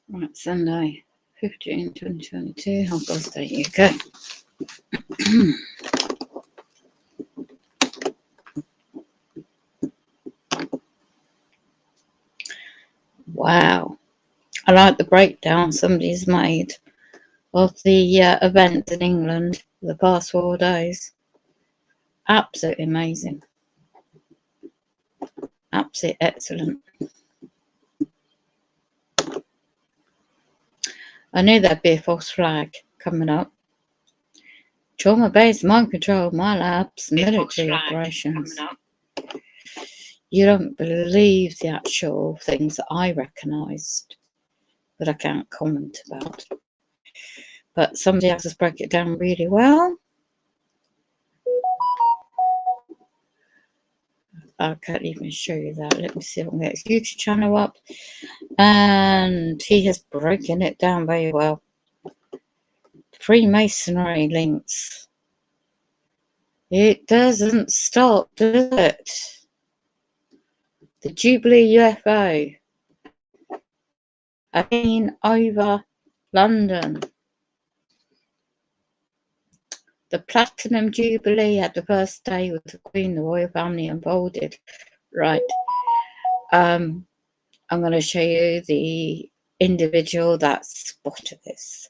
Right, Sunday, 15, 2022. Oh, God, there you go. Wow. I like the breakdown somebody's made of the events in England for the past 4 days. Absolutely amazing. Absolutely excellent. I knew there'd be a false flag coming up. Trauma-based mind control, my labs, military operations. You don't believe the actual things that I recognised, but I can't comment about. But somebody else has broke it down really well. I can't even show you that. Let me see if I can get his YouTube channel up. And he has broken it down very well. Freemasonry links. It doesn't stop, does it? The Jubilee UFO. Again over London. The Platinum Jubilee at the first day with the Queen, the royal family unfolded. Right. I'm going to show you the individual that spotted this.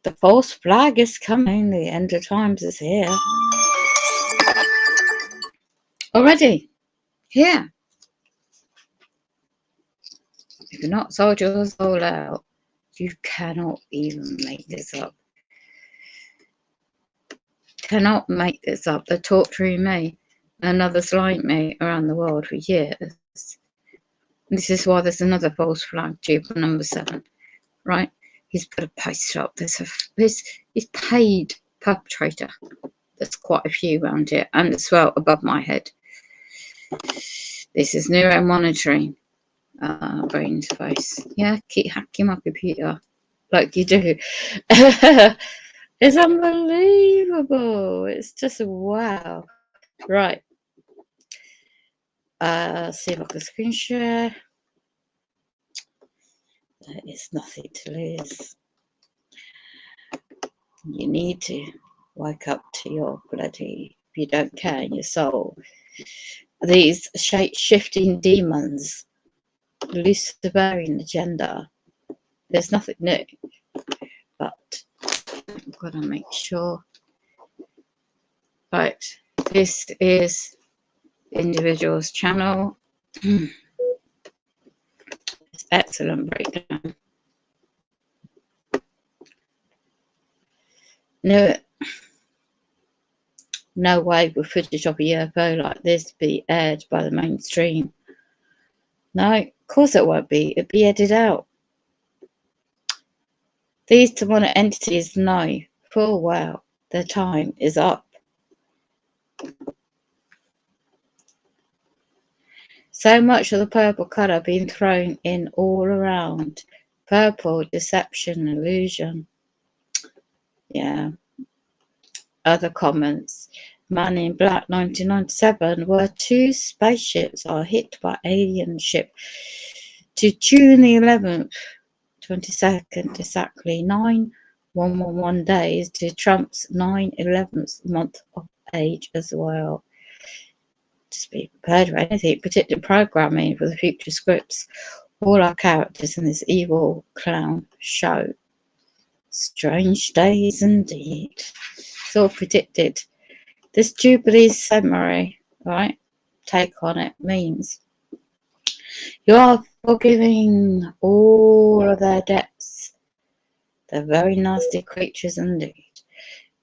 The false flag is coming. The end of times is here. Already. Here. If you're not sold your soul out, you cannot even make this up. Cannot make this up. They're torturing me and others like me around the world for years. This is why there's another false flag due for number 7, right? He's put a post up. He's paid perpetrator. There's quite a few around here, and as well above my head. This is neuro monitoring, brain interface. Yeah, keep hacking my computer like you do. It's unbelievable. It's just wow. Right. See if I can screen share. There is nothing to lose. You need to wake up to your bloody, if you don't care, in your soul. These shape-shifting demons, Luciferian agenda. There's nothing new, but I've got to make sure. Right, this is individual's channel. It's excellent breakdown. No way will footage of a UFO like this be aired by the mainstream. No, of course it won't be. It'll be edited out. These demonic entities know full well their time is up. So much of the purple colour being thrown in all around. Purple, deception, illusion. Yeah. Other comments. Man in Black 1997, where 2 spaceships are hit by alien ship to June the 11th, 22nd, exactly 9,111 days to Trump's 9/11th month of age as well. Just be prepared for anything. Predicted programming for the future scripts. All our characters in this evil clown show. Strange days indeed. It's all predicted. This Jubilee summary, right, take on it means you are forgiving all of their debts. They're very nasty creatures indeed.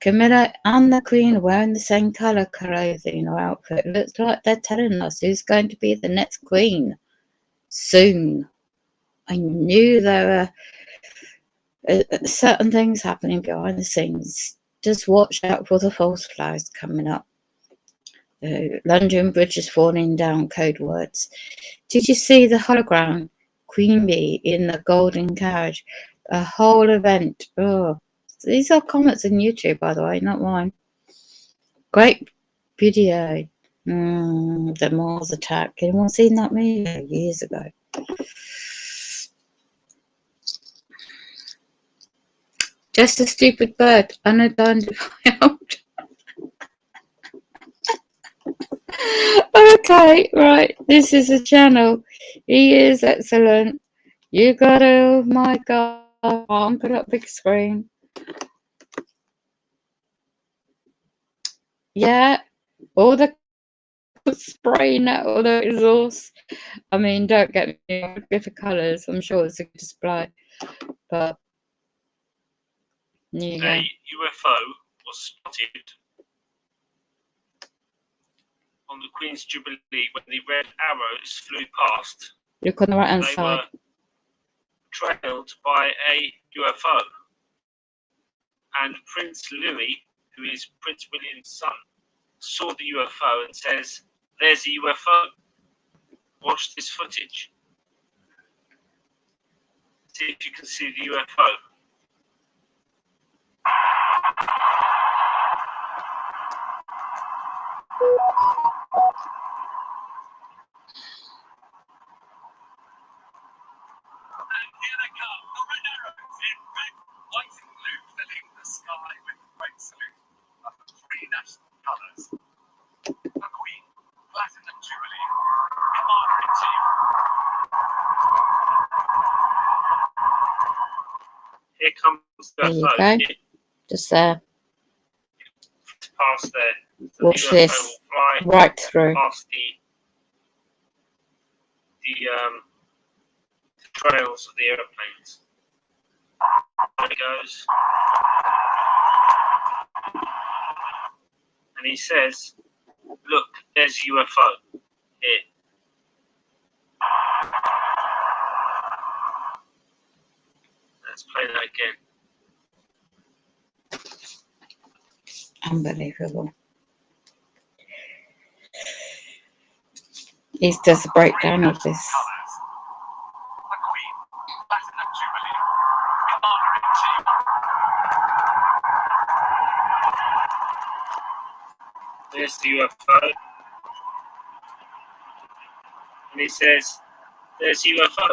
Camilla and the Queen wearing the same colour clothing or outfit. Looks like they're telling us who's going to be the next Queen soon. I knew there were certain things happening behind the scenes. Just watch out for the false flags coming up. The London Bridge is falling down, code words. Did you see the hologram? Queen Bee in the golden carriage. A whole event. Oh, these are comments on YouTube, by the way, not mine. Great video. The Mars attack. Anyone seen that movie years ago? Just a stupid bird, unidentified. Okay, right. This is a channel. He is excellent. You got it. Oh my God. I'll put up big screen. Yeah. All the spraying out all the exhaust. I mean, don't get me wrong, different colours. I'm sure it's a good display. But there you go. A UFO was spotted on the Queen's Jubilee when the red arrows flew past. Look on the right hand They side. were trailed by a UFO. And Prince Louis, who is Prince William's son, saw the UFO and says, "There's a UFO. Watch this footage. See if you can see the UFO." And here they come, the red arrows in red, white and blue, filling the sky with the great salute of the three national colours. The Queen, Platinum Jubilee, Commander-in-Chief. Here comes the There you UFO. go. Just there. Past there. So Watch the UFO this. will fly Right through. past the trails of the airplanes. There it goes. And he says, "Look, there's a UFO here." Let's play that again. Unbelievable. He does a breakdown of this. The Queen, Platinum Jubilee, Commander-in-Chief. There's the UFO. And he says, "There's UFO."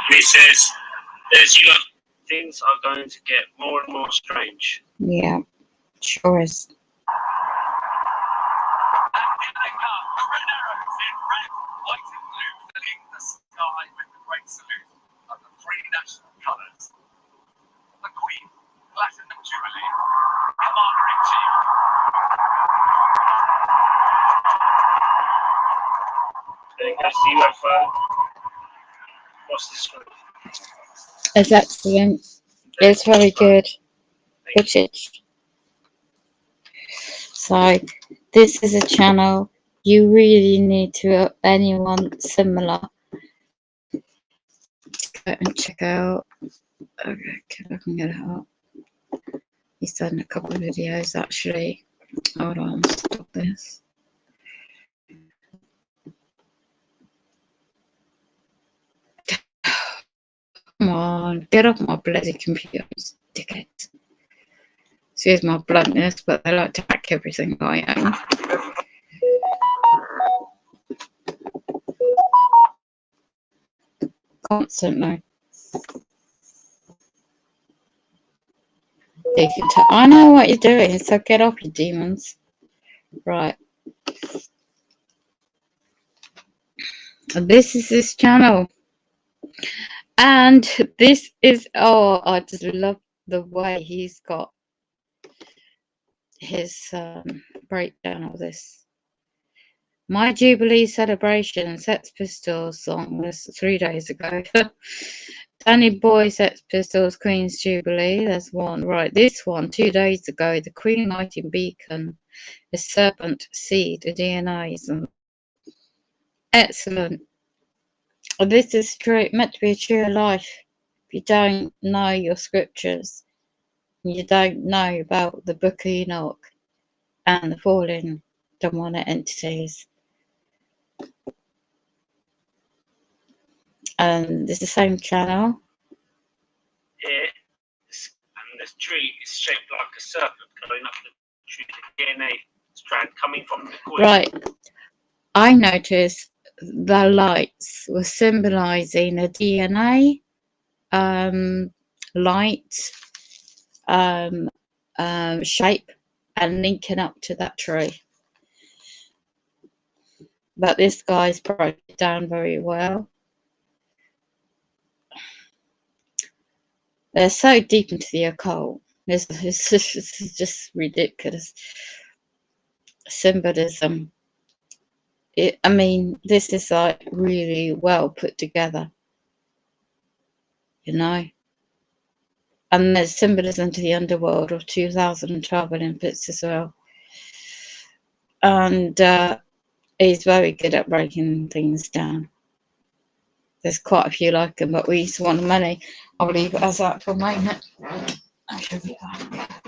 And he says, "There's UFO." Things are going to get more and more strange. Yeah, sure is. And here they come, the red arrows in red, white and blue, filling the sky with the great salute of the three national colours. The Queen, Platinum Jubilee, Commander-in-Chief. There goes the UFO. What's this one? It's excellent. It's very good footage. So this is a channel you really need to, anyone similar, to go and check out. Okay, I can get it up. He's done a couple of videos actually. Hold on, stop this. Come on, get off my bloody computer, dickhead. Excuse my bluntness, but they like to hack everything I own. Constantly. You can tell. I know what you're doing, so get off, you demons. Right. This is his channel. And this is, oh, I just love the way he's got his breakdown of this. My Jubilee celebration, Sex Pistols song was 3 days ago. Danny Boy, Sex Pistols, Queen's Jubilee, there's one. Right, this one, 2 days ago, the Queen Lighting Beacon, the Serpent Seed, the DNAs. And excellent. This is true, meant to be a true life. If you don't know your scriptures, you don't know about the Book of Enoch and the fallen demonic entities. And it's the same channel. Here, and the tree is shaped like a serpent going up the tree, the DNA strand coming from the Queen. Right. I noticed the lights were symbolizing a DNA light, shape, and linking up to that tree. But this guy's broke it down very well. They're so deep into the occult. It's just ridiculous. Symbolism. I mean, this is like really well put together, you know. And there's symbolism to the underworld of 2012 Olympics as well. And he's very good at breaking things down. There's quite a few like him, but we just want the money. I'll leave it as that for a moment. I should be back.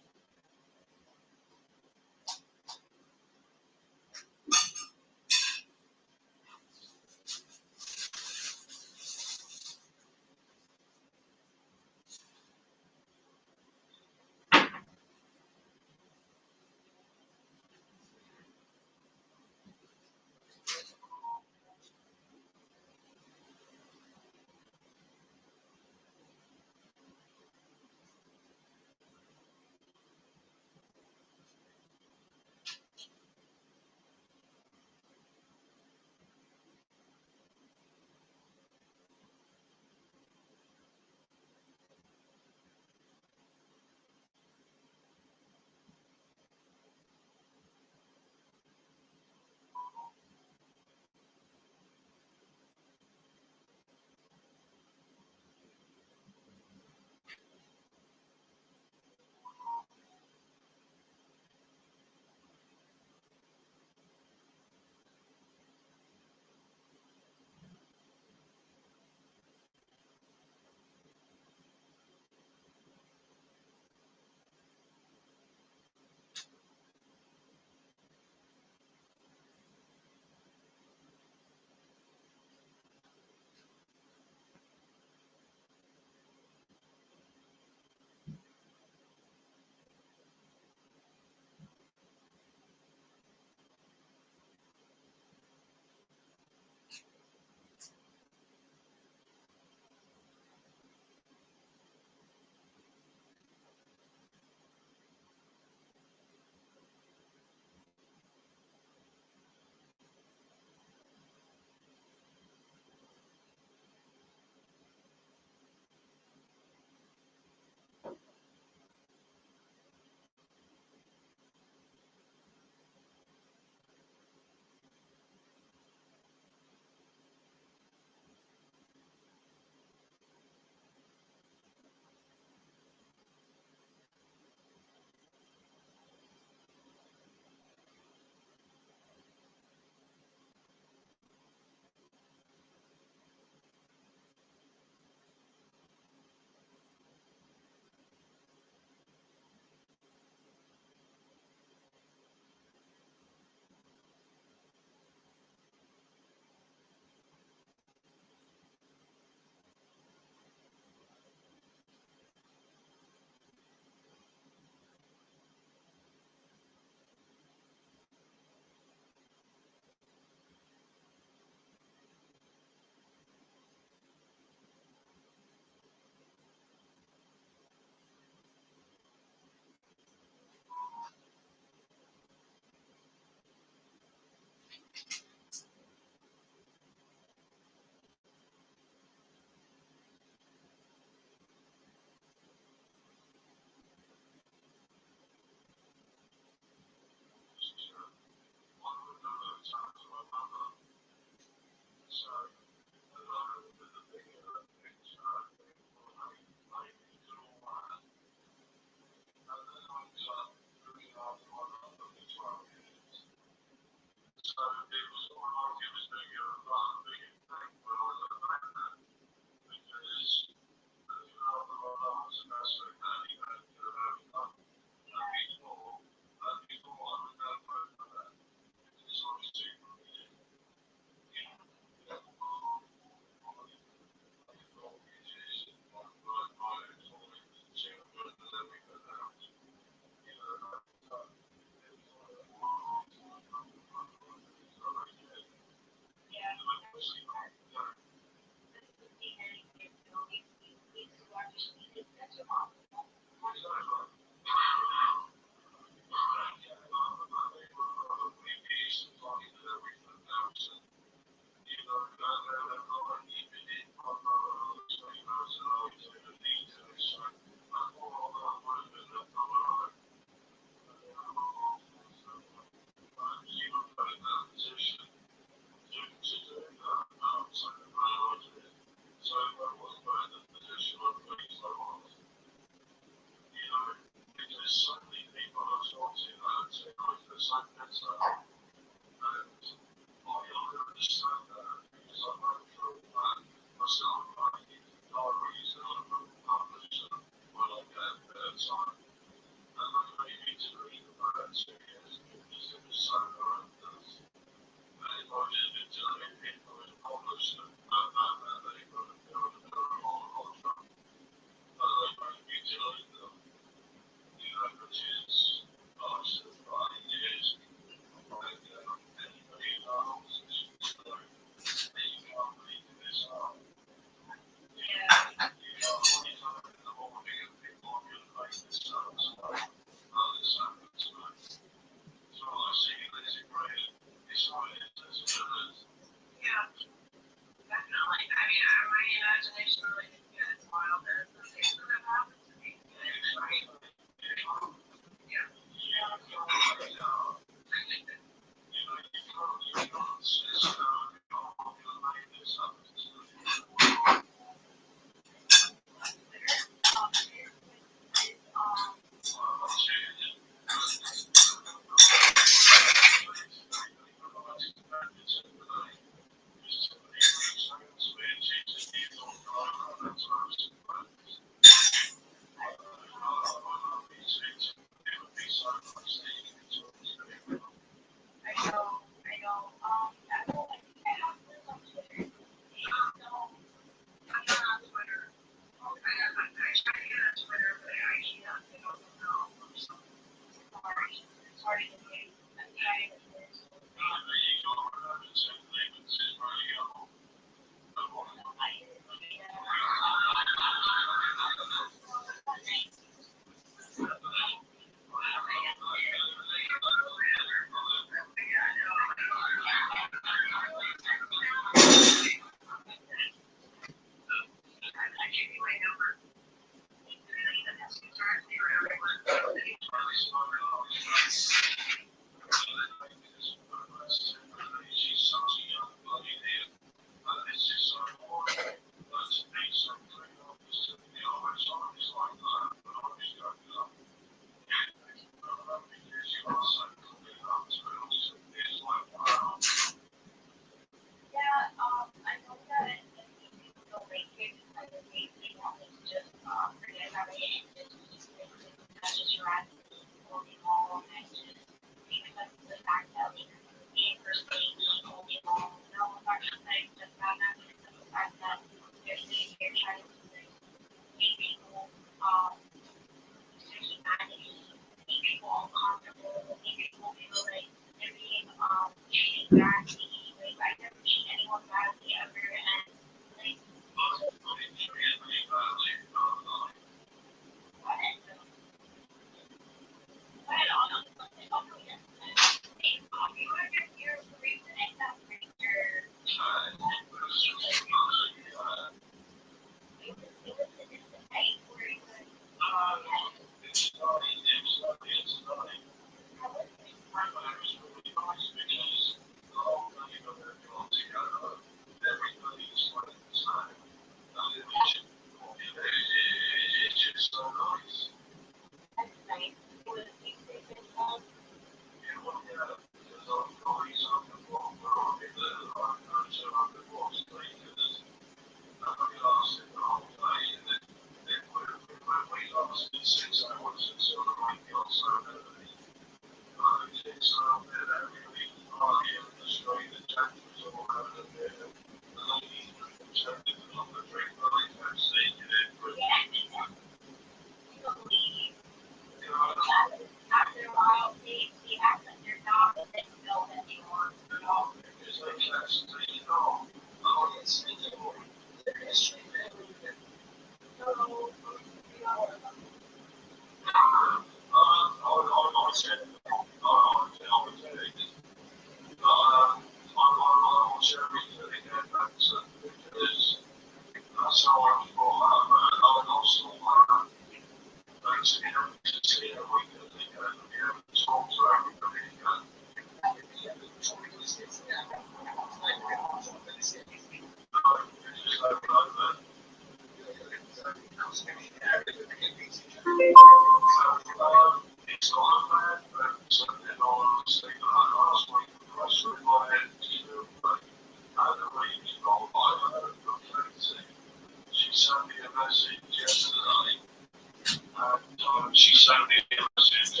She sent me a message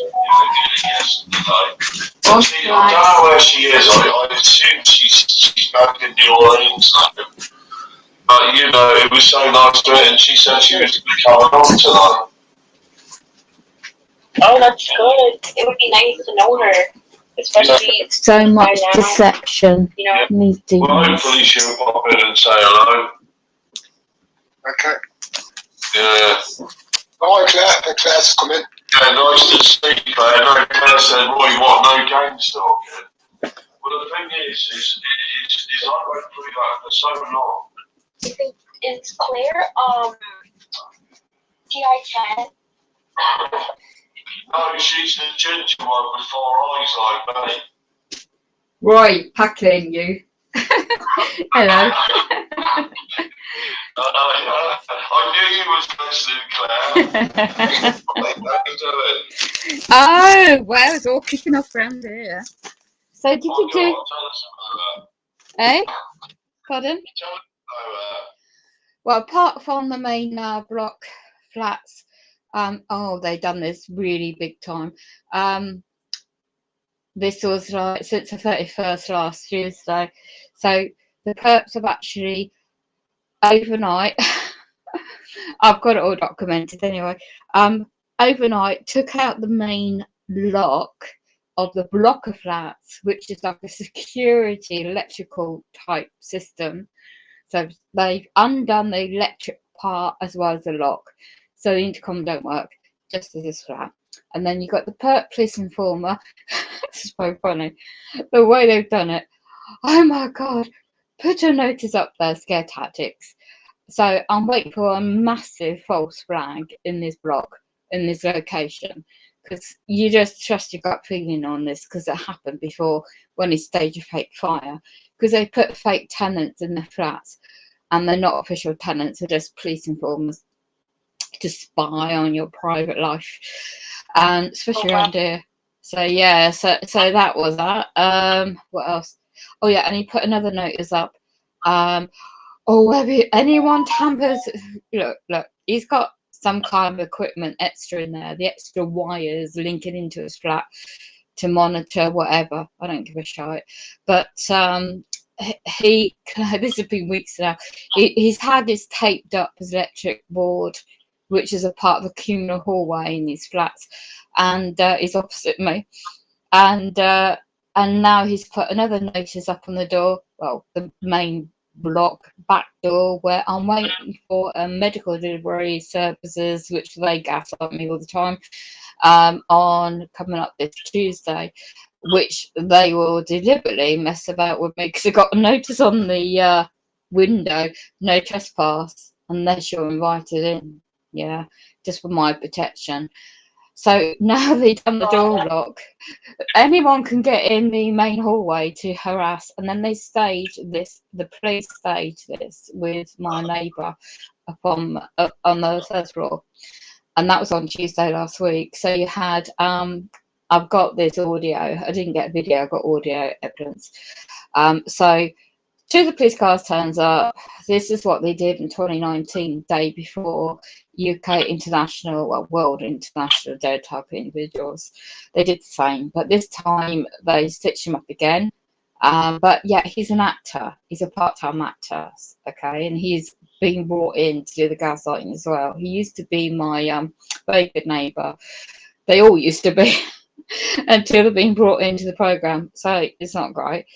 yesterday. I don't know where she is. I assume she's back in New Orleans. But you know, it was so nice to her, and she said she was coming on tonight. Oh, that's good. It would be nice to know her, especially so much deception. You know. Well, hopefully she'll pop in and say hello. Okay. Yeah. Oh, Claire. Claire's come in. Yeah, nice to see Claire. No, Claire said, Roy, what, no game stock? Well, the thing is I went through that for so long. Is Claire, TI-10? No, she's the ginger one with 4 eyes like me. Right, packing you. Hello. I knew you was listening, Claire. What are you doing? Oh, well, it's all kicking off around here. So did you do? Tell us about that. Eh? Pardon? Tell us about Well, apart from the main block flats, they done this really big time. This was like since the 31st last Tuesday. So the perps have actually overnight. I've got it all documented anyway. Overnight took out the main lock of the block of flats, which is like a security electrical type system. So they've undone the electric part as well as the lock. So the intercom don't work, just as this flat. And then you've got the perp police informer. It's so funny. The way they've done it. Oh my God. Put a notice up there, scare tactics. So I'm waiting for a massive false flag in this block, in this location. Because you just trust your gut feeling on this, because it happened before when he staged a fake fire. Because they put fake tenants in the flats, and they're not official tenants, they're just police informers to spy on your private life, and especially around here. So yeah, so that was that. What else? Oh yeah, and he put another notice up. Have anyone tampers? Look, he's got some kind of equipment extra in there, the extra wires linking into his flat to monitor whatever. I don't give a shit. But he this has been weeks now. He's had his taped up his electric board, which is a part of the communal hallway in these flats, and he's opposite me. And now he's put another notice up on the door. Well, the main block back door, where I'm waiting for medical delivery services, which they gaslight me all the time, on coming up this Tuesday, which they will deliberately mess about with me, because I got a notice on the window, no trespass unless you're invited in. Yeah, just for my protection. So now they've done the door lock, anyone can get in the main hallway to harass, and then they stage this, the police stage this with my neighbour up on the first floor, and that was on Tuesday last week. So you had I've got this audio, I didn't get video, I got audio evidence. So two of the police cars turns up. This is what they did in 2019, day before UK International, well, World International Day type of individuals. They did the same, but this time they stitched him up again. But yeah, he's an actor. He's a part-time actor, okay, and he's been brought in to do the gaslighting as well. He used to be my very good neighbour. They all used to be until they've been brought into the programme. So it's not great.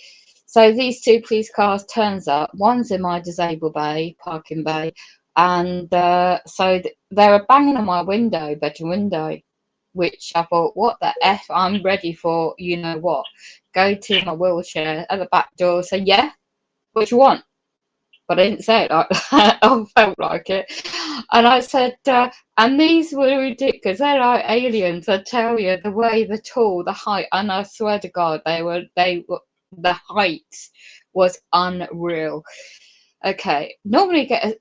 So these two police cars turns up. One's in my disabled bay, parking bay, and so they were banging on my window, bedroom window, which I thought, what the F? I'm ready for, you know what? Go to my wheelchair at the back door, say, yeah, what you want? But I didn't say it like that. I felt like it. And I said, and these were ridiculous. They're like aliens, I tell you, the way, the tall, the height, and I swear to God, they were, the height was unreal. Okay, normally you get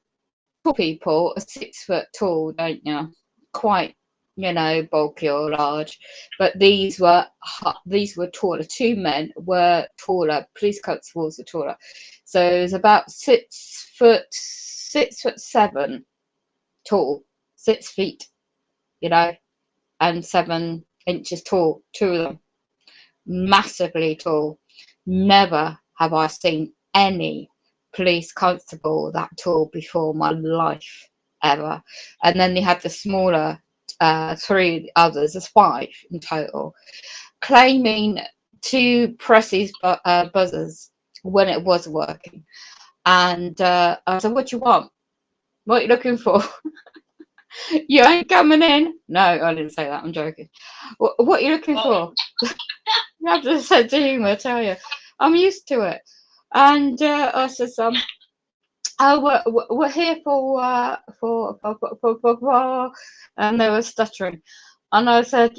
tall people 6 foot tall, don't you? Quite, you know, bulky or large. But these were taller. Two men were taller. Police constables were taller. So it was about 6'7", tall, 6 feet, you know, and 7 inches tall, 2 of them, massively tall. Never have I seen any police constable that tall before in my life, ever. And then they had the smaller 3 others, there's 5 in total, claiming to press these buzzers when it was working. And I said, what do you want? What are you looking for? You ain't coming in. No, I didn't say that. I'm joking. What are you looking for? You have to sense of humour, I tell you. I'm used to it. And I said, oh, we're here for, and they were stuttering. And I said,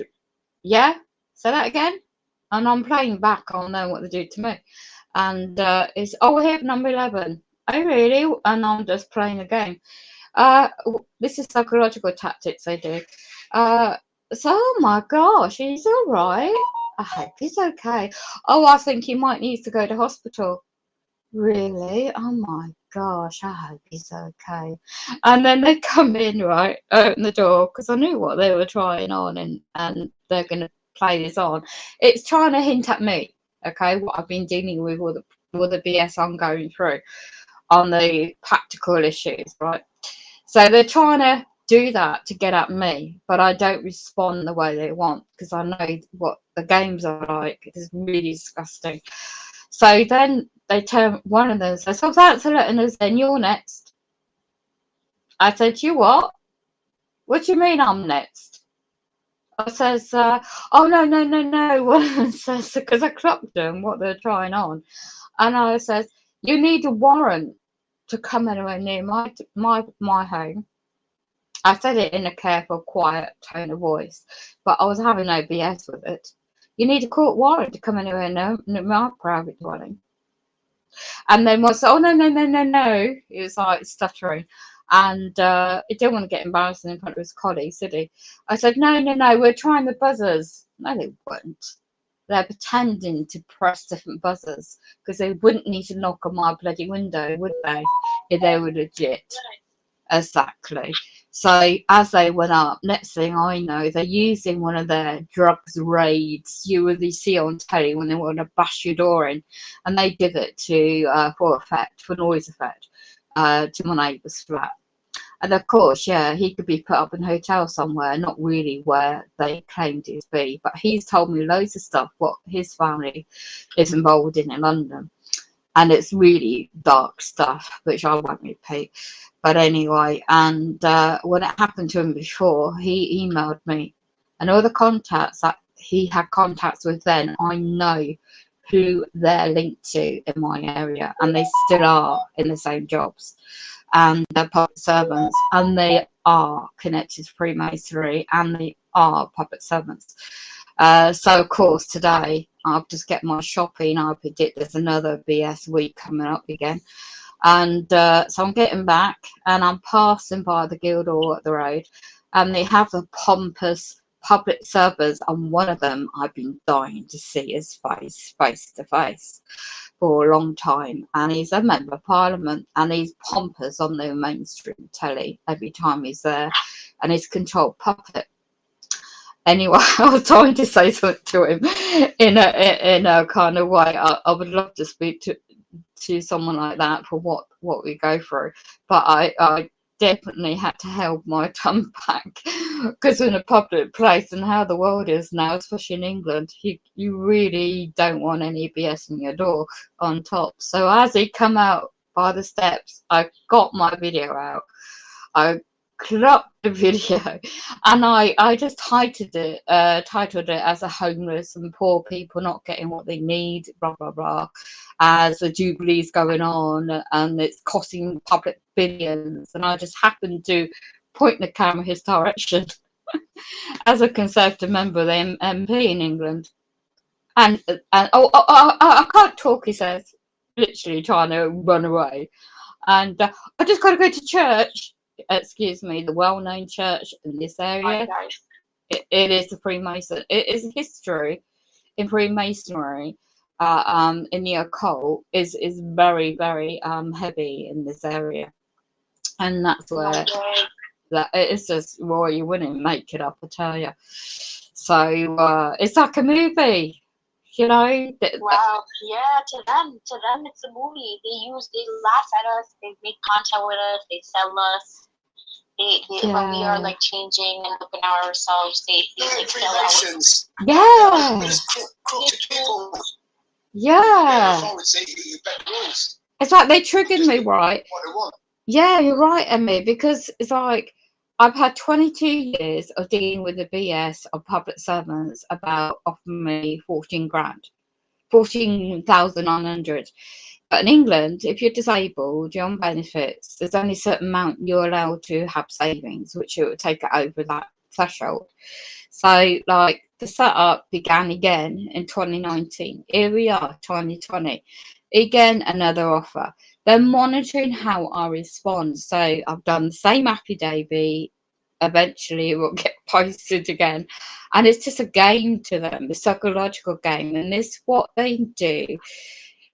yeah, say that again. And I'm playing back. I'll know what they do to me. And it's, oh, we're here for number 11. Oh, really? And I'm just playing a game. This is psychological tactics they do. So, oh my gosh, he's all right. I hope he's okay. Oh, I think he might need to go to hospital. Really? Oh my gosh, I hope he's okay. And then they come in, right, open the door, because I knew what they were trying on, and they're going to play this on. It's trying to hint at me, okay, what I've been dealing with, all the BS I'm going through on the practical issues, right? So they're trying to do that to get at me, but I don't respond the way they want, because I know what the games are like. It's really disgusting. So then they turn, one of them says, oh, thanks for letting us in, you're next. I said, you what? What do you mean I'm next? I says, oh, no. One of them says, because I clocked them, what they're trying on. And I says, you need a warrant to come anywhere near my home. I said it in a careful, quiet tone of voice, but I was having no BS with it. You need a court warrant to come anywhere near my private dwelling. And then was, oh, no. He was like stuttering. And he didn't want to get embarrassing in front of his colleagues, did he? I said, no, we're trying the buzzers. No, they weren't. They're pretending to press different buzzers, because they wouldn't need to knock on my bloody window, would they, if they were legit? Exactly. So as they went up, next thing I know, they're using one of their drugs raids you really see on telly when they want to bash your door in, and they did it to for noise effect, to my neighbour's flat. And of course, yeah, he could be put up in a hotel somewhere, not really where they claimed he'd be, but he's told me loads of stuff what his family is involved in London. And it's really dark stuff, which I won't repeat. But anyway, and when it happened to him before, he emailed me. And all the contacts that he had contacts with then, I know who they're linked to in my area. And they still are in the same jobs. And they're public servants. And they are connected to Freemasonry. And they are public servants. So, of course, today, I'll just get my shopping. I predict there's another BS week coming up again. And so I'm getting back, and I'm passing by the Guildhall at the road, and they have the pompous public servers, and one of them I've been dying to see his face to face for a long time. And he's a member of Parliament, and he's pompous on the mainstream telly every time he's there, and he's controlled puppet. Anyway, I was trying to say something to him in a kind of way. I would love to speak to someone like that for what we go through, but I definitely had to hold my tongue back, because in a public place and how the world is now, especially in England, you really don't want any BS in your door on top. So as he come out by the steps, I got my video out. I cropped the video, and I just titled it as a homeless and poor people not getting what they need, blah blah blah, as the Jubilee's going on and it's costing public billions. And I just happened to point the camera his direction as a Conservative member of the MP in England. And I can't talk, he says, literally trying to run away. And I just got to go to church. Excuse me, the well-known church in this area. It is the Freemason. It is history in Freemasonry. In the occult is very heavy in this area, and that's where That it's just, well, you wouldn't make it up, I tell you. So it's like a movie, you know. Wow, yeah, to them it's a movie. They laugh at us, they make content with us, they sell us. When we are like changing and looking at ourselves, they like sell us. Yeah. Yeah. It's like they triggered me, right? Yeah, you're right, Emmy, because it's like I've had 22 years of dealing with the BS of public servants about offering me 14 grand, 14,900. But in England, if you're disabled, you're on benefits, there's only a certain amount you're allowed to have savings, which it would take it over that threshold. So, like, the setup began again in 2019. Here we are, 2020. Again, another offer. They're monitoring how I respond. So, I've done the same happy day. Eventually, it will get posted again. And it's just a game to them, a psychological game. And it's what they do.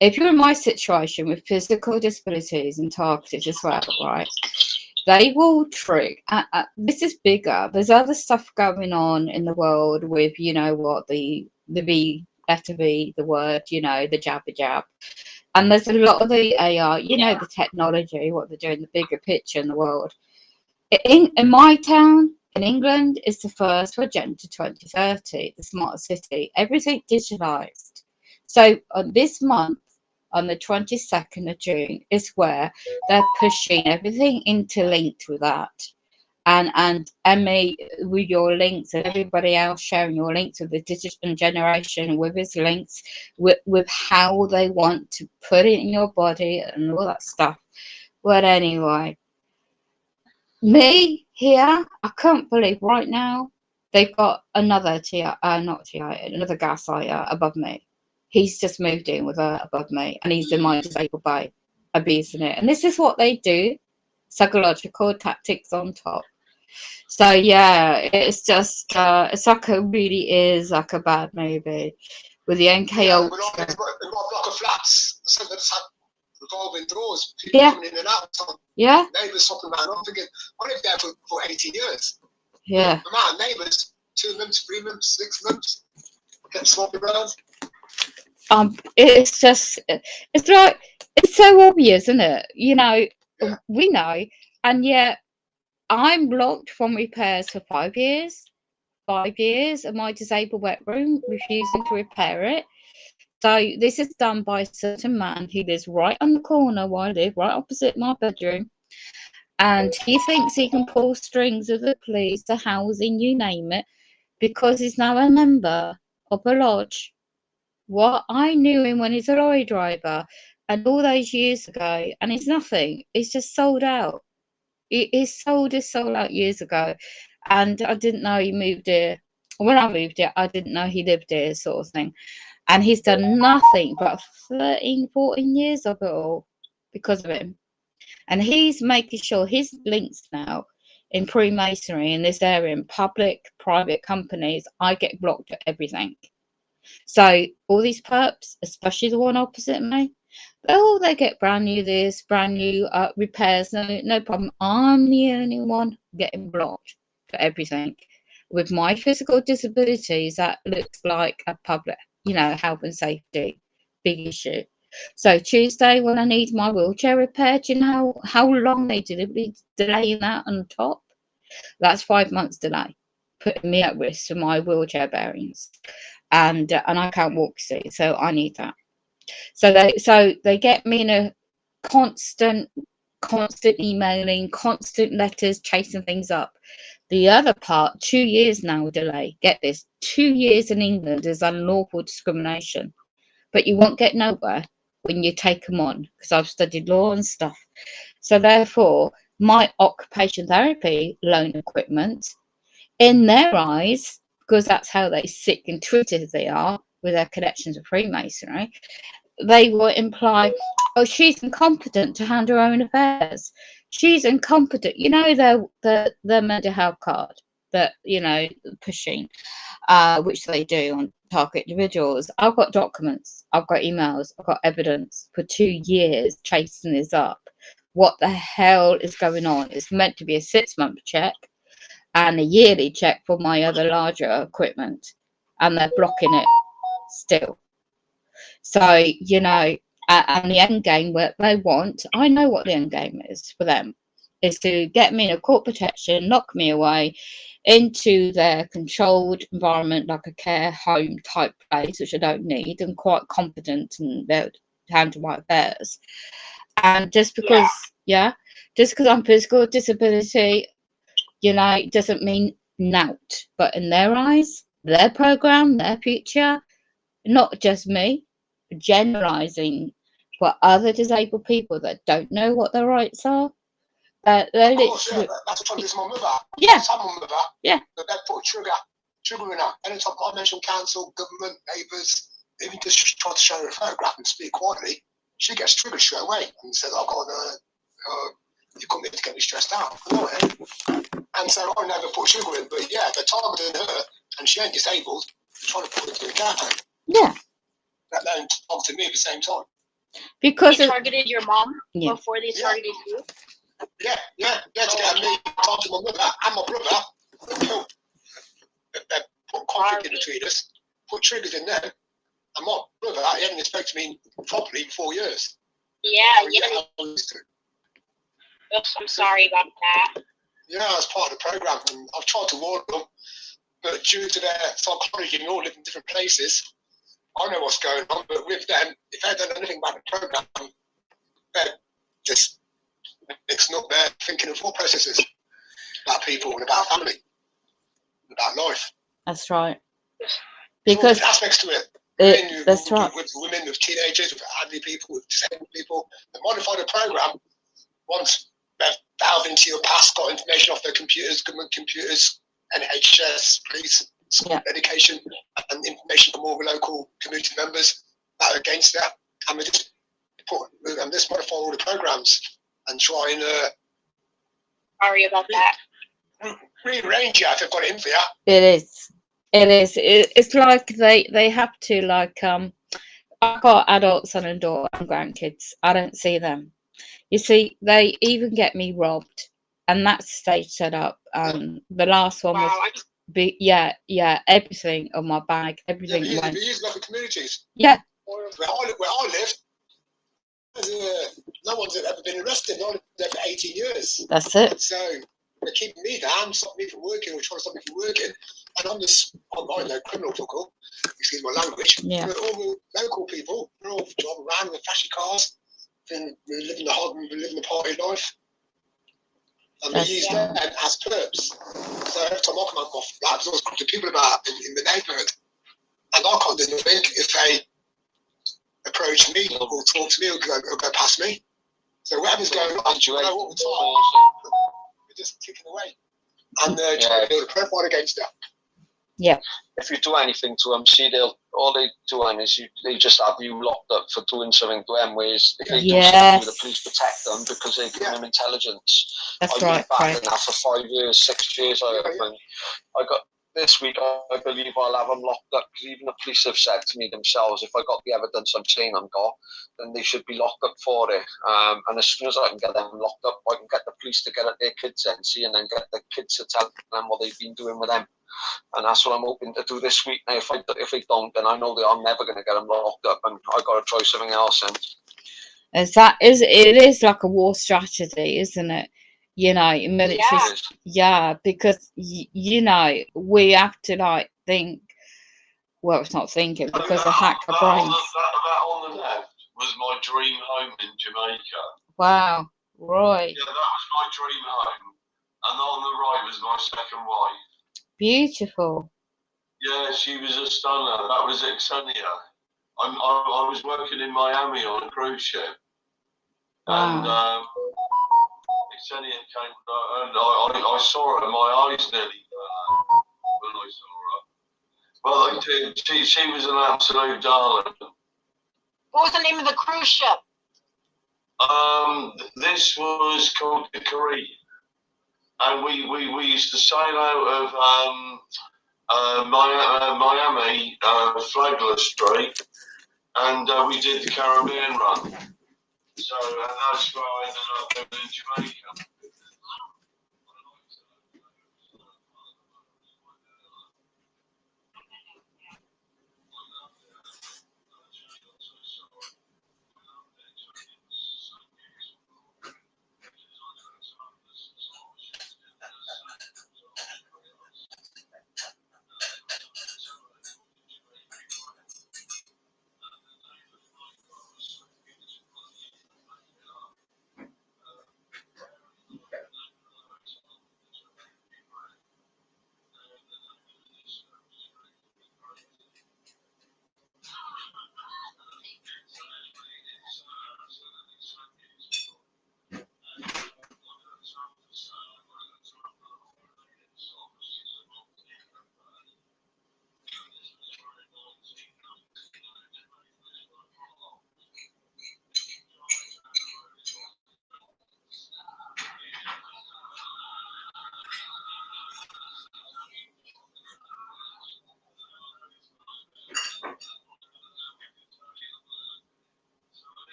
If you're in my situation with physical disabilities and targeted as well, right? They will trick. This is bigger. There's other stuff going on in the world with, you know what, the V, letter V, the word, you know, the jab. And there's a lot of the AI, you know, the technology, what they're doing, the bigger picture in the world. In my town, in England, it's the first for Agenda 2030, the smart city, everything digitalised. So this month, on the 22nd of June, is where they're pushing everything interlinked with that. And Emmy, with your links, and everybody else sharing your links with the digital generation with his links, with how they want to put it in your body and all that stuff. But anyway, me here, I can't believe right now they've got another another gaslighter above me. He's just moved in with her above me, and he's in my disabled bay, abusing it. And this is what they do, psychological tactics on top. So yeah, it's just it's like it really is like a bad movie with the NK Ultra. We've got a block of flats. So they just had revolving doors. People coming in and out. Yeah. Neighbours swapping around. I'm thinking, I lived there for 18 years. Yeah. The amount of neighbours, 2 months, 3 months, 6 months, get swapping around. It's just, it's like, it's so obvious, isn't it? You know, we know, and yet I'm blocked from repairs for 5 years. 5 years of my disabled wet room, refusing to repair it. So this is done by a certain man who lives right on the corner where I live, right opposite my bedroom. And he thinks he can pull strings of the police, the housing, you name it, because he's now a member of a lodge. What? I knew him when he's a lorry driver and all those years ago, and it's nothing. It's just sold out. His sold out years ago, and I didn't know he moved here. When I moved here, I didn't know he lived here, sort of thing. And he's done nothing but 13, 14 years of it all because of him. And he's making sure his links now in Freemasonry in this area, in public, private companies, I get blocked at everything. So all these perps, especially the one opposite me, they get brand new this, brand new repairs, no problem. I'm the only one getting blocked for everything. With my physical disabilities, that looks like a public, you know, health and safety big issue. So Tuesday, when I need my wheelchair repaired, do you know how long they deliberately delaying that on top? That's 5 months delay, putting me at risk for my wheelchair bearings. And I can't walk, see, so I need that. So they get me in a constant emailing, constant letters, chasing things up. The other part, 2 years now delay. Get this, 2 years in England is unlawful discrimination, but you won't get nowhere when you take them on, because I've studied law and stuff. So therefore, my occupation therapy loan equipment, in their eyes, because that's how they sick and twisted they are with their connections with Freemasonry, they will imply, oh, she's incompetent to handle her own affairs. She's incompetent. You know, the mental health card that, you know, pushing, which they do on target individuals. I've got documents, I've got emails, I've got evidence for 2 years chasing this up what the hell is going on. It's meant to be a 6-month check and a yearly check for my other larger equipment, and they're blocking it still. So, you know, and the end game, what they want, I know what the end game is for them, is to get me in a court protection, lock me away into their controlled environment, like a care home type place, which I don't need. I'm quite competent and they'll handle my affairs. And just because, just because I'm physical disability, you know, doesn't mean nout. But in their eyes, their program, their future, not just me, generalizing for other disabled people that don't know what their rights are. They're Of course, literally, that's what this my mother. Yeah. That's my mother. Yeah. But they put a trigger in her. Anytime I mention council, government, neighbours, even just try to show her a photograph and speak quietly, she gets triggered straight away and says, "I've got you come here to get me stressed out." And so I never put sugar in, but yeah, they're targeting her, and she ain't disabled. They're trying to put her to the cat home. Yeah. That then targeted me at the same time. Because they targeted your mom before they Yeah. targeted you? Yeah, to get me, talk to my mother and my brother. They put conflict in between us, put triggers in them, and my brother, he hadn't spoken to me properly in 4 years. I'm sorry about that. Yeah, as part of the program, and I've tried to warn them, but due to their psychology, we all live in different places. I know what's going on, but with them, if they don't know anything about the program, they're just mixing up their thinking and thought processes about people and about family, and about life. That's right. Because there's aspects to it. That's right. With women, with teenagers, with elderly people, with disabled people, they modify the program once they've delved into your past, got information off their computers, government computers, NHS, police, school education, and information from all the local community members that are against that. And we just modify all the programs and try and sorry about that. Rearrange it if they've got it in for you. It is. It's like they have to, like, I've got adult son and daughter and grandkids. I don't see them. You see, they even get me robbed, and that's stage set up. The last one was everything on my bag, everything went. You're using local communities. Yeah. Where I live, no one's ever been arrested. I lived there for 18 years. That's it. So they're keeping me down, stopping me from working, or trying to stop me from working. And I'm no criminal fucker, excuse my language. Yeah. But all the local people, they're all driving around with flashy cars, and we're living the party life. And they use them as perps. So every time I come out of my flat, there's always a group of people about in the neighbourhood. And I can't do nothing if they approach me or talk to me or go past me. So whatever's going on, I know all the time. We're just ticking away. And trying to build a profile against that. Yeah. If you do anything to them, see, all they do is they just have you locked up for doing something to them. Whereas if they do something, the police protect them because they give them intelligence. That's right. And after 5 years, 6 years, I got this week. I believe I'll have them locked up because even the police have said to me themselves, if I got the evidence I'm saying I've got, then they should be locked up for it. And as soon as I can get them locked up, I can get the police to get at their kids and see, and then get the kids to tell them what they've been doing with them. And that's what I'm hoping to do this week. Now, if they don't, then I know that I'm never going to get them locked up, and I've got to try something else. And it is like a war strategy, isn't it? You know, military, because you know we have to like think. Well, it's not thinking because the hacker brains. That on the left was my dream home in Jamaica. Wow, right. Yeah, that was my dream home, and on the right was my second wife. Beautiful. Yeah, she was a stunner. That was Xenia. I was working in Miami on a cruise ship, and Xenia came, and I saw her, and my eyes nearly when I saw her. Well, I did. She was an absolute darling. What was the name of the cruise ship? This was called the Caribbean. And we used to sail out of Miami, Flagler Street, and we did the Caribbean run. So, and that's where I ended up living in Jamaica.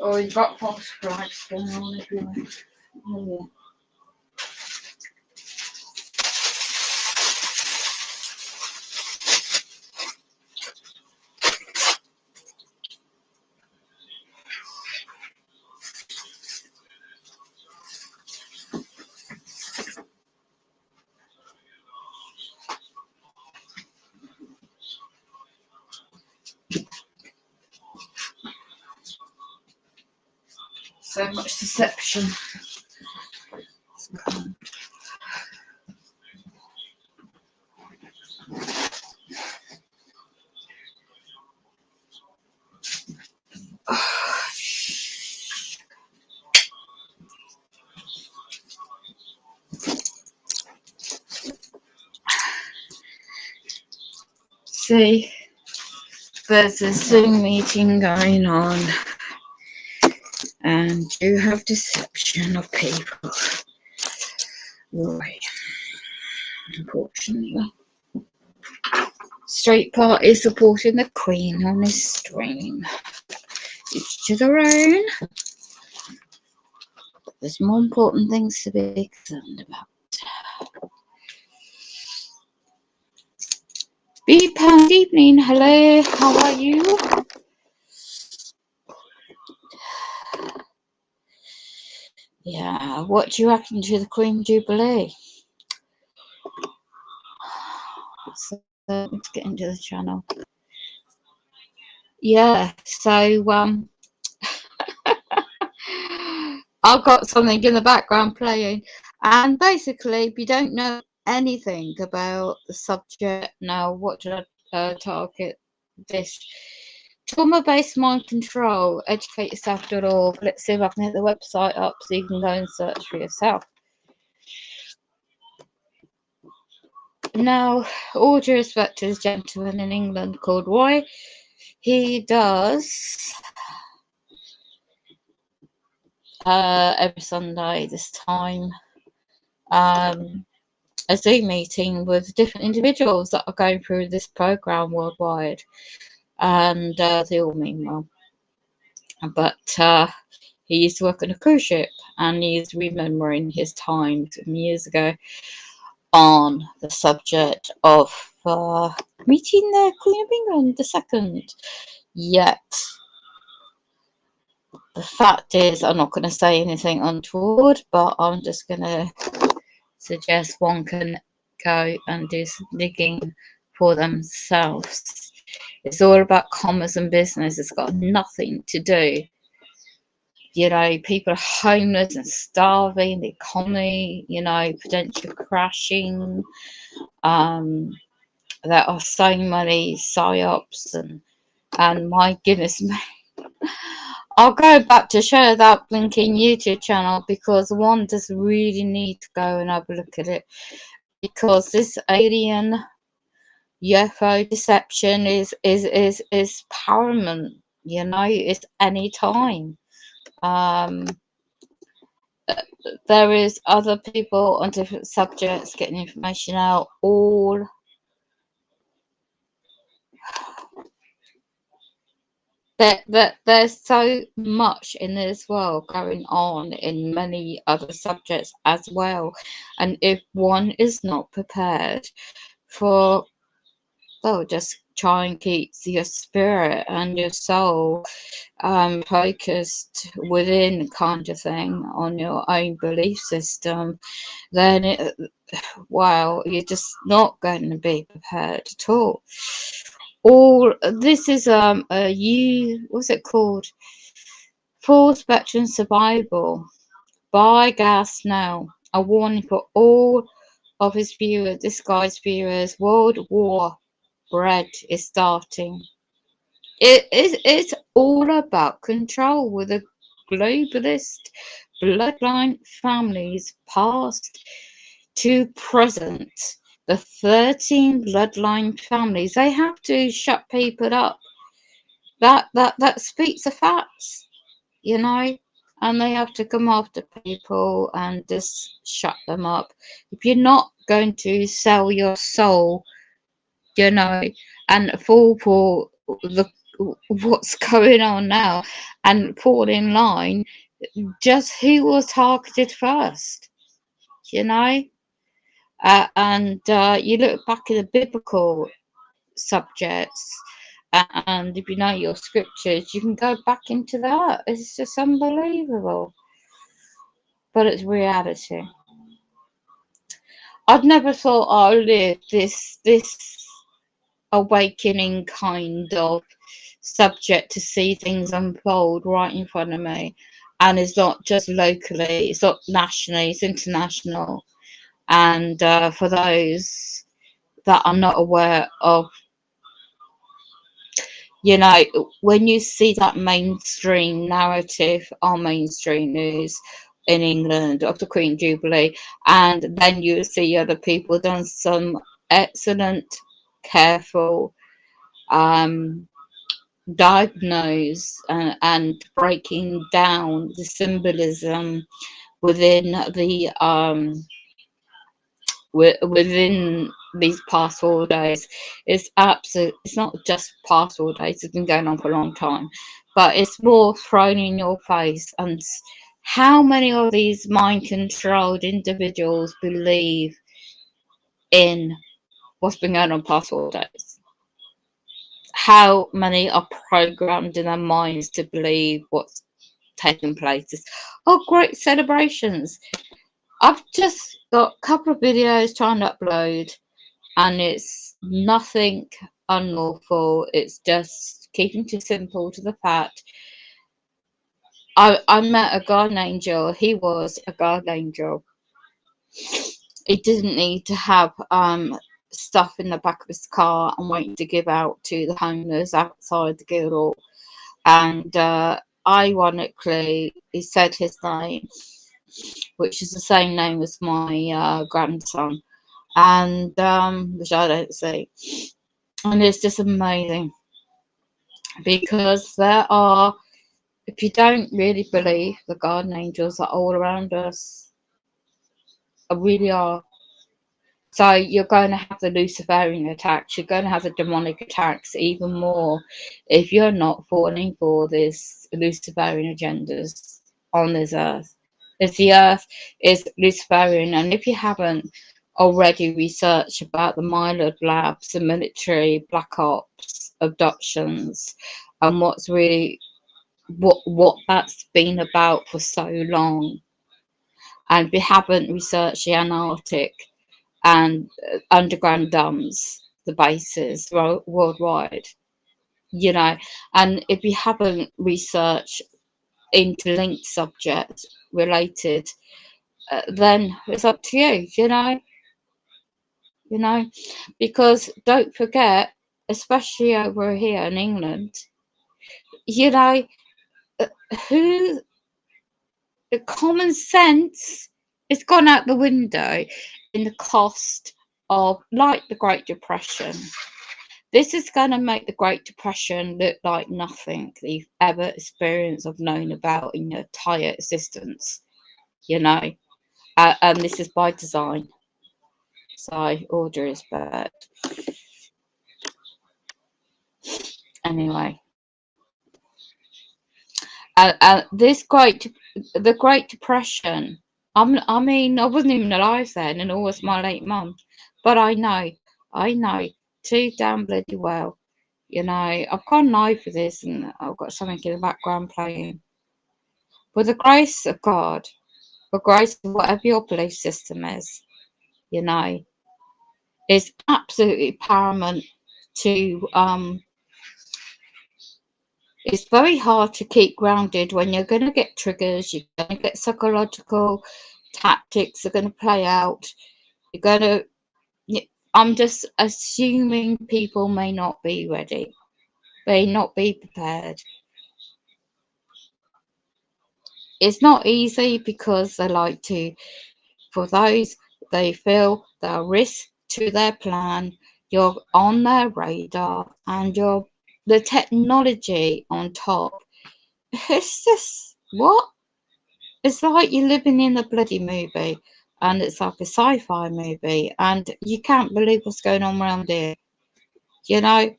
Oh, you've got false flags going on everywhere. Oh, yeah. So much deception. See, there's a Zoom meeting going on, and you have deception of people. Right, unfortunately. Straight Party supporting the Queen on his stream. It's to their own. There's more important things to be concerned about. Pound evening, hello, how are you? Yeah, what do you reckon to the Queen Jubilee? So let's get into the channel. Yeah, so I've got something in the background playing, and basically if you don't know anything about the subject now, what should I target this? Trauma-based mind control, educateyourself.org. Let's see if I can hit the website up so you can go and search for yourself. Now, all due respect to this gentleman in England called Roy, he does every Sunday this time a Zoom meeting with different individuals that are going through this program worldwide, and they all mean well. But he used to work on a cruise ship, and he's remembering his time some years ago on the subject of meeting the Queen of England II. Yet the fact is, I'm not going to say anything untoward, but I'm just going to suggest one can go and do some digging for themselves. It's all about commerce and business. It's got nothing to do. You know, people are homeless and starving, the economy, you know, potential crashing. There are so many psyops and my goodness me. I'll go back to share that blinking YouTube channel because one does really need to go and have a look at it, because this alien UFO deception is paramount. You know, it's any time. There is other people on different subjects getting information out. All there's so much in this world going on in many other subjects as well, and if one is not prepared for, well, just try and keep your spirit and your soul focused within, kind of thing, on your own belief system, then wow, you're just not going to be prepared at all. All this is what's it called? Full spectrum survival by gas now. A warning for all of his viewers, this guy's viewers. World War Bread is starting. It's all about control with the globalist bloodline families, past to present. The 13 bloodline families, they have to shut people up. That speaks of facts, you know, and they have to come after people and just shut them up. If you're not going to sell your soul, you know, and fall for what's going on now and fall in line, just who was targeted first, you know? And you look back at the biblical subjects, and if you know your scriptures, you can go back into that. It's just unbelievable, but it's reality. I've never thought I'll live this awakening kind of subject to see things unfold right in front of me, and it's not just locally, it's not nationally, it's international. And for those that are not aware of, you know, when you see that mainstream narrative on mainstream news in England of the Queen Jubilee, and then you see other people done some excellent, careful diagnose and breaking down the symbolism within the within these past 4 days. It's absolute. It's not just past 4 days. It's been going on for a long time, but it's more thrown in your face. And how many of these mind-controlled individuals believe in what's been going on past 4 days? How many are programmed in their minds to believe what's taking place? Oh, great celebrations! I've just got a couple of videos trying to upload, and it's nothing unlawful. It's just keeping to simple to the fact. I met a guardian angel. He was a guardian angel. He didn't need to have stuff in the back of his car and waiting to give out to the homeless outside the Guildhall. And ironically, he said his name, which is the same name as my grandson, and which I don't see. And it's just amazing, because there are, if you don't really believe, the guardian angels are all around us. I really are. So you're going to have the Luciferian attacks, you're going to have the demonic attacks even more if you're not falling for this Luciferian agendas on this earth. If the earth is Luciferian, and if you haven't already researched about the Mylod labs, the military black ops, abductions, and what's really what that's been about for so long, and if you haven't researched the Antarctic and underground dumps, the bases worldwide, you know, and if you haven't researched interlinked subjects related, then it's up to you, you know, because don't forget, especially over here in England, you know, who the common sense has gone out the window in the cost of, like, the Great Depression. This is going to make the Great Depression look like nothing that you've ever experienced or known about in your entire existence, you know, and this is by design. So, all due respect. Anyway, the Great Depression. I mean, I wasn't even alive then, and nor was my late mum, but I know too damn bloody well. You know, I've gone live for this, and I've got something in the background playing. With the grace of God, the grace of whatever your belief system is, you know, it's absolutely paramount to it's very hard to keep grounded when you're going to get triggers, you're going to get psychological tactics are going to play out. You're going to, I'm just assuming people may not be ready, may not be prepared. It's not easy because they like to, for those they feel there are risks to their plan, you're on their radar, and you're the technology on top. It's just what? It's like you're living in a bloody movie, and it's like a sci-fi movie, and you can't believe what's going on around here. You know,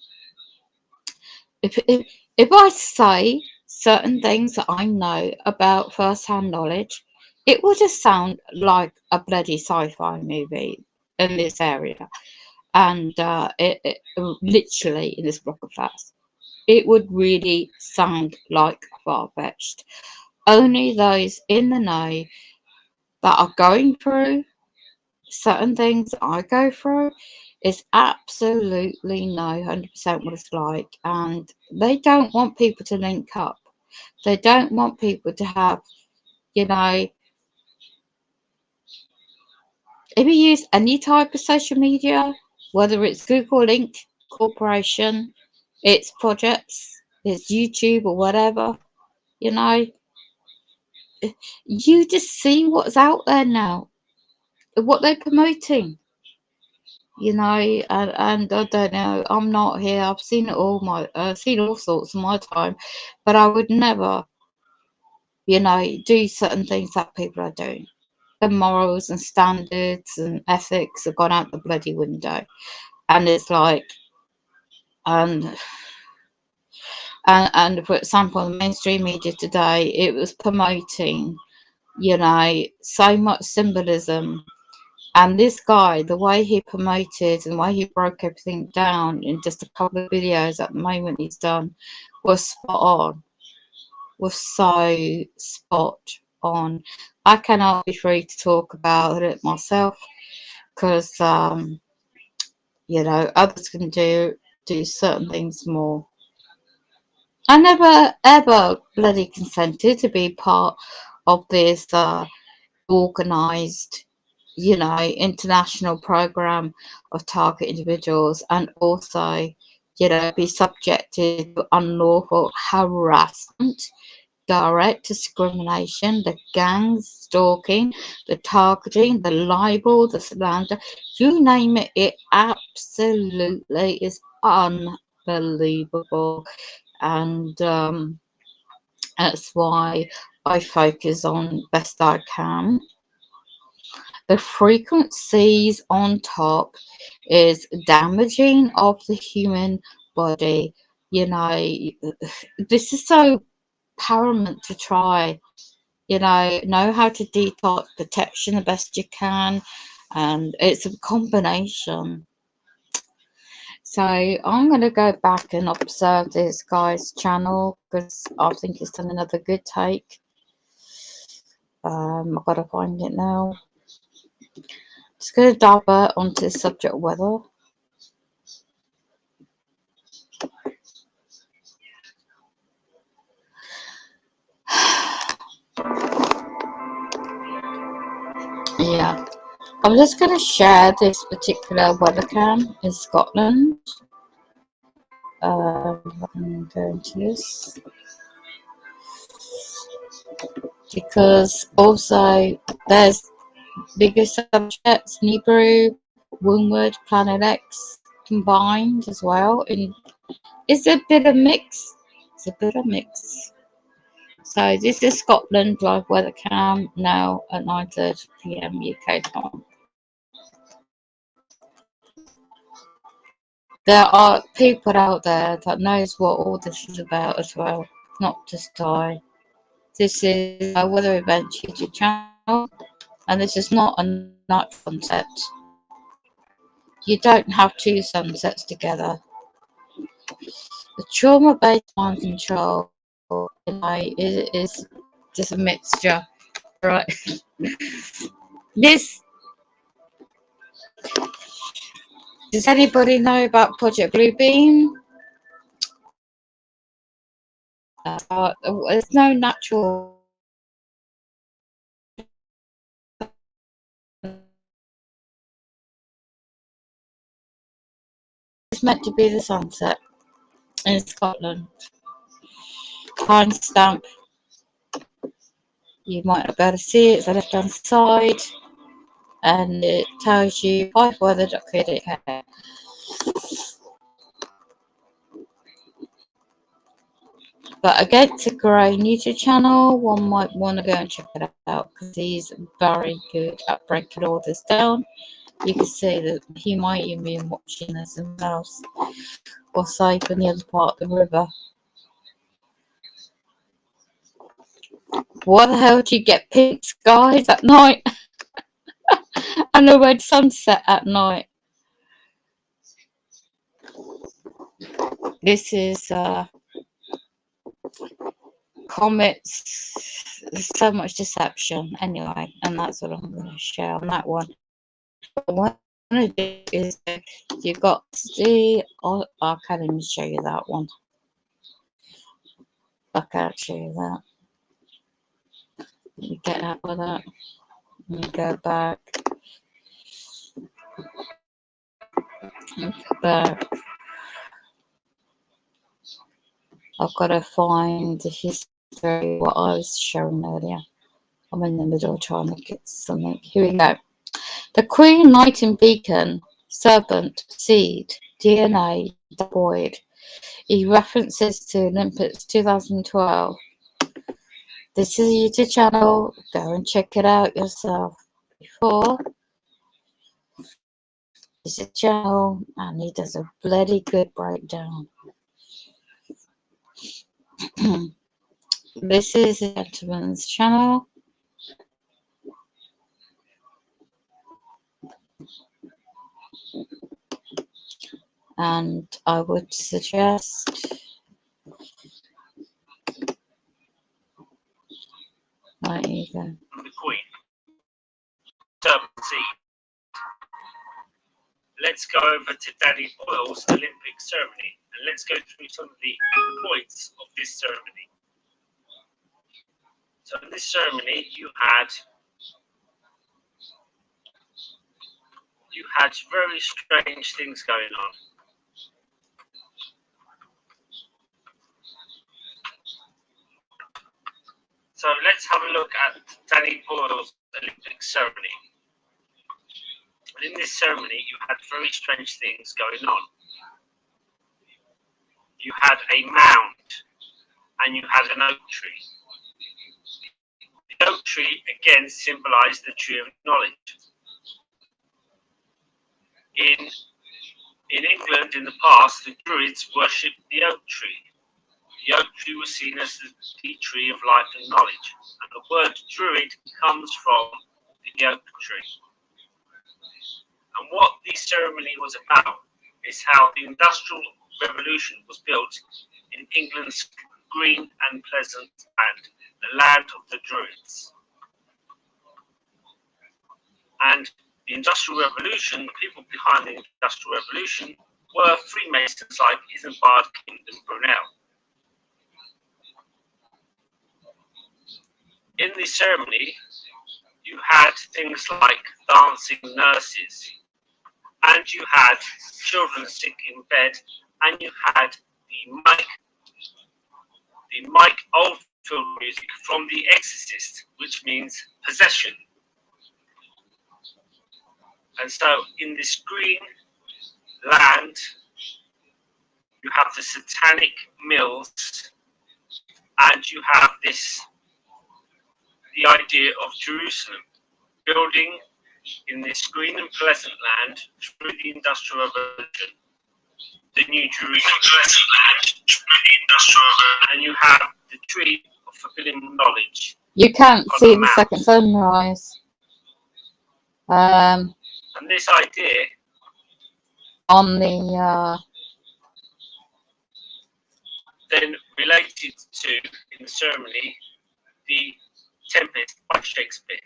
if I say certain things that I know about first-hand knowledge, it will just sound like a bloody sci-fi movie in this area, and it literally in this block of flats, it would really sound like far-fetched. Only those in the know that are going through certain things that I go through is absolutely know 100% what it's like, and they don't want people to link up. They don't want people to have, you know, if you use any type of social media, whether it's Google Link Corporation, it's projects, it's YouTube or whatever, you know, you just see what's out there now, what they're promoting. You know, and I don't know, I'm not here, I've seen it all, I've seen all sorts in my time, but I would never, you know, do certain things that people are doing. the morals and standards and ethics have gone out the bloody window. And it's like, and for example, the mainstream media today, it was promoting, you know, so much symbolism. And this guy, the way he promoted and the way he broke everything down in just a couple of videos at the moment he's done was spot on. Was so spot on. I cannot be free to talk about it myself because, you know, others can do certain things more. I never ever bloody consented to be part of this organised, you know, international program of target individuals, and also, you know, be subjected to unlawful harassment, direct discrimination, the gangs, stalking, the targeting, the libel, the slander, you name it, it absolutely is unbelievable. And that's why I focus on best I can. The frequencies on top is damaging of the human body. You know, this is so paramount to try. You know how to detox, protection the best you can, and it's a combination. So I'm going to go back and observe this guy's channel because I think he's done another good take. I've got to find it now. Just going to divert onto the subject of weather. Yeah, I'm just going to share this particular weather cam in Scotland. I'm going to this because also there's bigger subjects, Nibiru, Wormwood, Planet X combined as well. And it's a bit of mix. It's a bit of mix. So this is Scotland live weather cam now at 9:30 PM UK time. There are people out there that knows what all this is about as well, not just I. This is a weather event YouTube channel, and this is not a night sunset. You don't have two sunsets together. The trauma-based mind control, you know, is just a mixture, right? This. Does anybody know about Project Bluebeam? There's no natural. It's meant to be the sunset in Scotland. Timestamp. You might not be able to see it. It's the left-hand side, and it tells you weather.co.uk. But against a grey YouTube channel, one might want to go and check it out because he's very good at breaking all this down. You can see that he might even be watching this themselves or safe in the other part of the river. What the hell do you get pink skies at night and a red sunset at night? This is comets. There's so much deception anyway, and that's what I'm going to share on that one. What I want to do is you've got the I can't even show you that one. I can't show you that. Let me get out of that. Let me go back. Back. I've got to find the history what I was showing earlier. I'm in the middle trying to get something. Here we go. The Queen, Knight and Beacon, Serpent, Seed, DNA, Void. He references to Olympics 2012. This is a YouTube channel. Go and check it out yourself. before. He's a channel and he does a bloody good breakdown. This is a gentleman's channel. And I would suggest right, here you go. The Queen. Turban. Let's go over to Danny Boyle's Olympic ceremony and let's go through some of the points of this ceremony. So in this ceremony you had very strange things going on. So let's have a look at Danny Boyle's Olympic ceremony. And in this ceremony, you had very strange things going on. You had a mound, and you had an oak tree. The oak tree, again, symbolized the tree of knowledge. In England, in the past, the Druids worshipped the oak tree. The oak tree was seen as the tree of life and knowledge. And the word Druid comes from the oak tree. And what this ceremony was about is how the Industrial Revolution was built in England's green and pleasant land, the land of the Druids. And the Industrial Revolution, the people behind the Industrial Revolution, were Freemasons like Isambard, King and Brunel. In this ceremony, you had things like dancing nurses, and you had children sick in bed, and you had the Mike Oldfield music from The Exorcist, which means possession. And so in this green land, you have the satanic mills, and you have the idea of Jerusalem building in this green and pleasant land through the Industrial Revolution, the New Jerusalem, and you have the tree of forbidden knowledge. You can't see the second sunrise. And this idea on the then related to, in the ceremony, the Tempest by Shakespeare.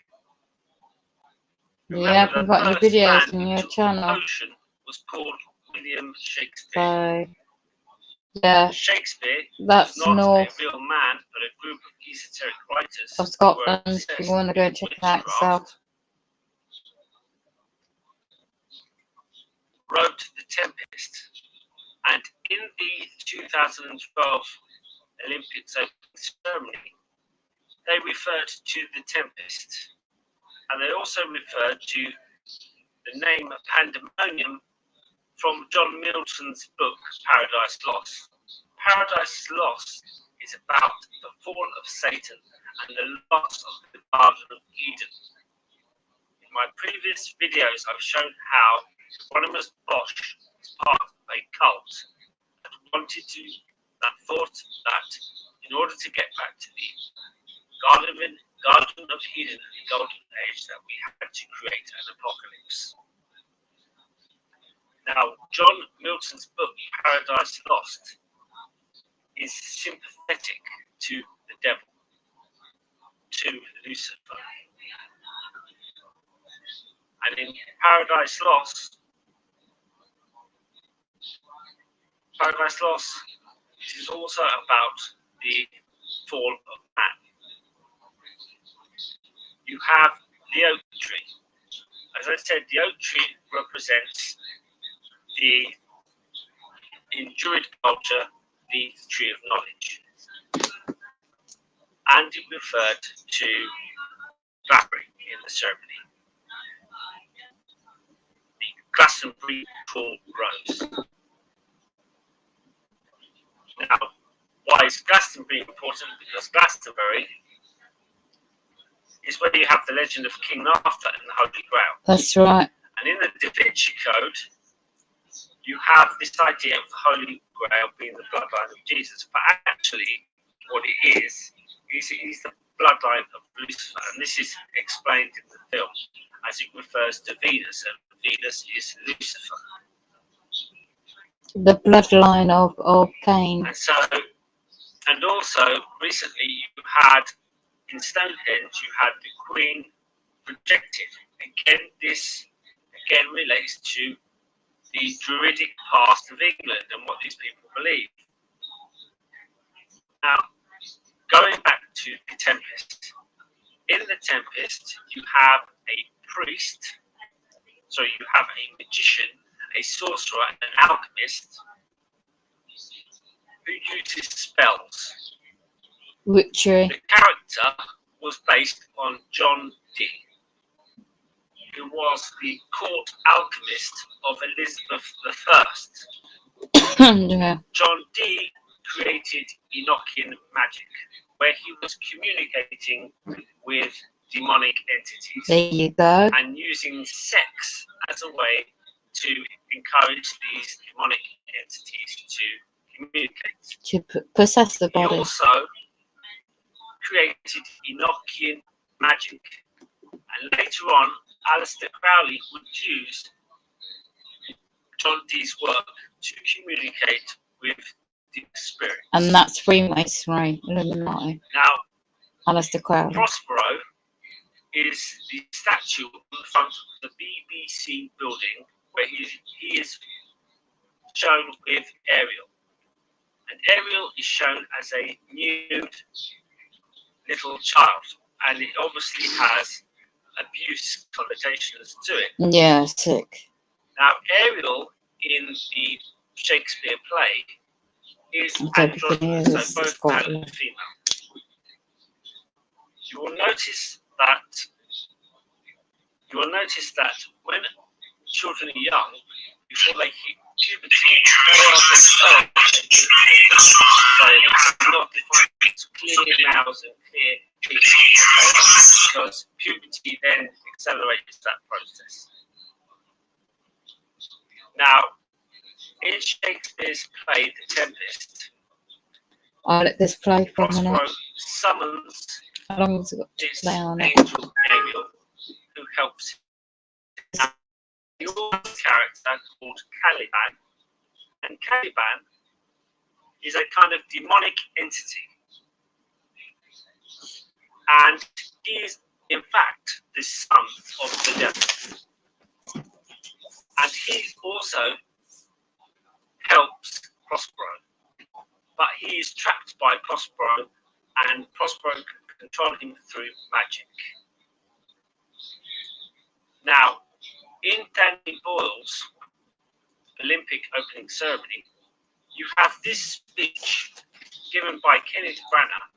yeah, we've got your videos on your channel. Ocean was called William Shakespeare. So yeah, Shakespeare that's was not north a real man, but a group of esoteric writers of Scotland. If you want to go and check it out yourself. Wrote The Tempest, and in the 2012 Olympics opening ceremony, they referred to the Tempest, and they also referred to the name Pandemonium from John Milton's book Paradise Lost. Paradise Lost is about the fall of Satan and the loss of the Garden of Eden. In my previous videos, I've shown how Hieronymus Bosch is part of a cult that thought that in order to get back to the Garden of Eden and the Golden Age, that we had to create an apocalypse. Now, John Milton's book Paradise Lost is sympathetic to the devil, to Lucifer. And in Paradise Lost, it is also about the fall of man. You have the oak tree. As I said, the oak tree represents in Druid culture, the tree of knowledge. And it referred to Glastonbury in the ceremony. The Glastonbury tall rose. Now, why is Glastonbury important? Because Glastonbury is where you have the legend of King Arthur and the Holy Grail. That's right. And in the Da Vinci Code, you have this idea of the Holy Grail being the bloodline of Jesus. But actually, what it is the bloodline of Lucifer. And this is explained in the film as it refers to Venus. And Venus is Lucifer. The bloodline of Cain. And also, recently, you had, in Stonehenge, you had the Queen projected. Again, this relates to the Druidic past of England and what these people believe. Now, going back to the Tempest. In the Tempest, you have a priest, so you have a magician, a sorcerer, an alchemist, who uses spells. Witchery. The character was based on John Dee, who was the court alchemist of Elizabeth I. Yeah. John Dee created Enochian magic, where he was communicating with demonic entities. There you go. And using sex as a way to encourage these demonic entities to communicate. To possess the He body. also created Enochian magic. And later on, Aleister Crowley would use John Dee's work to communicate with the spirit. And that's Freemasonry, Illuminati. Now, Aleister Crowley. Prospero is the statue on the front of the BBC building where he is shown with Ariel. And Ariel is shown as a nude little child, and it obviously has abuse connotations to it. Yeah, sick. Now, Ariel in the Shakespeare play is androgynous, so both male and female. You will notice that when children are young, before they hit puberty, they are themselves not defined clear mouths and clear teeth, because puberty then accelerates that process. Now, in Shakespeare's play, The Tempest, I'll let this play for a minute. Prospero summons How long has it got to this play on it? angel Ariel, who helps him. Now, the character called Caliban, and Caliban is a kind of demonic entity, and he is in fact the son of the devil, and he also helps Prospero, but he is trapped by Prospero, and Prospero can control him through magic. Now, in Danny Boyle's Olympic opening ceremony, you have this speech given by Kenneth Branagh,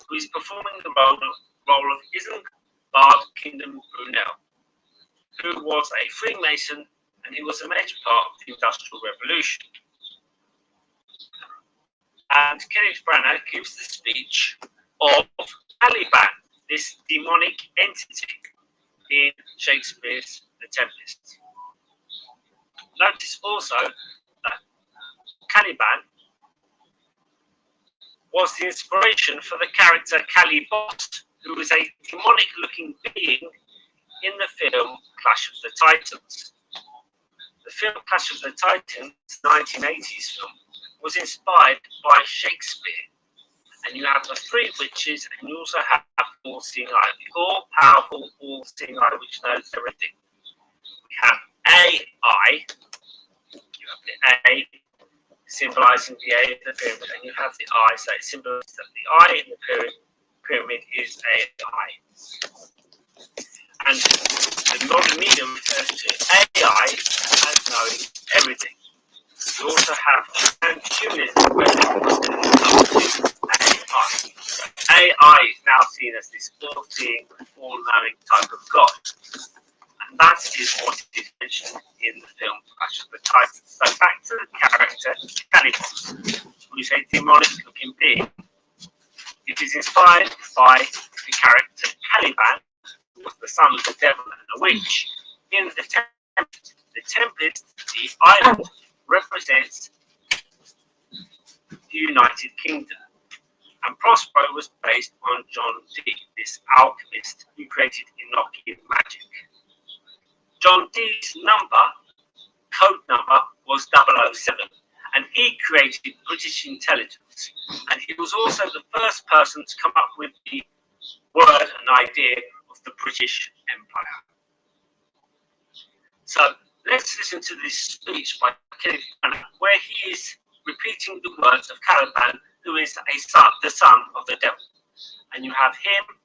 who is performing the role of Isambard Kingdom Brunel, who was a Freemason and he was a major part of the Industrial Revolution. And Kenneth Branagh gives the speech of Caliban, this demonic entity in Shakespeare's The Tempest. Notice also that Caliban was the inspiration for the character Calibos, who was a demonic-looking being in the film Clash of the Titans. The film Clash of the Titans, 1980s film, was inspired by Shakespeare. And you have the three witches, and you also have all-seeing eye, the all-powerful all-seeing eye, which knows everything. We have AI, you have the A symbolizing the A of the pyramid, and you have the I, so it symbolizes that the I in the pyramid is AI. And the modern media refers to AI as knowing everything. You also have transhumanism, where AI. So AI is now seen as this all-seeing, all-knowing type of God. And that is what is mentioned in the film Clash of the Titans. So back to the character Calibos, who is a demonic-looking being. It is inspired by the character Caliban, was the son of the devil and a witch. In the Tempest, the island represents the United Kingdom. And Prospero was based on John Dee, this alchemist who created Enochian magic. John Dee's code number was 007, and he created British intelligence. And he was also the first person to come up with the word and idea of the British Empire. So let's listen to this speech by Kenneth Branagh, where he is repeating the words of Caliban, who is the son of the devil. And you have him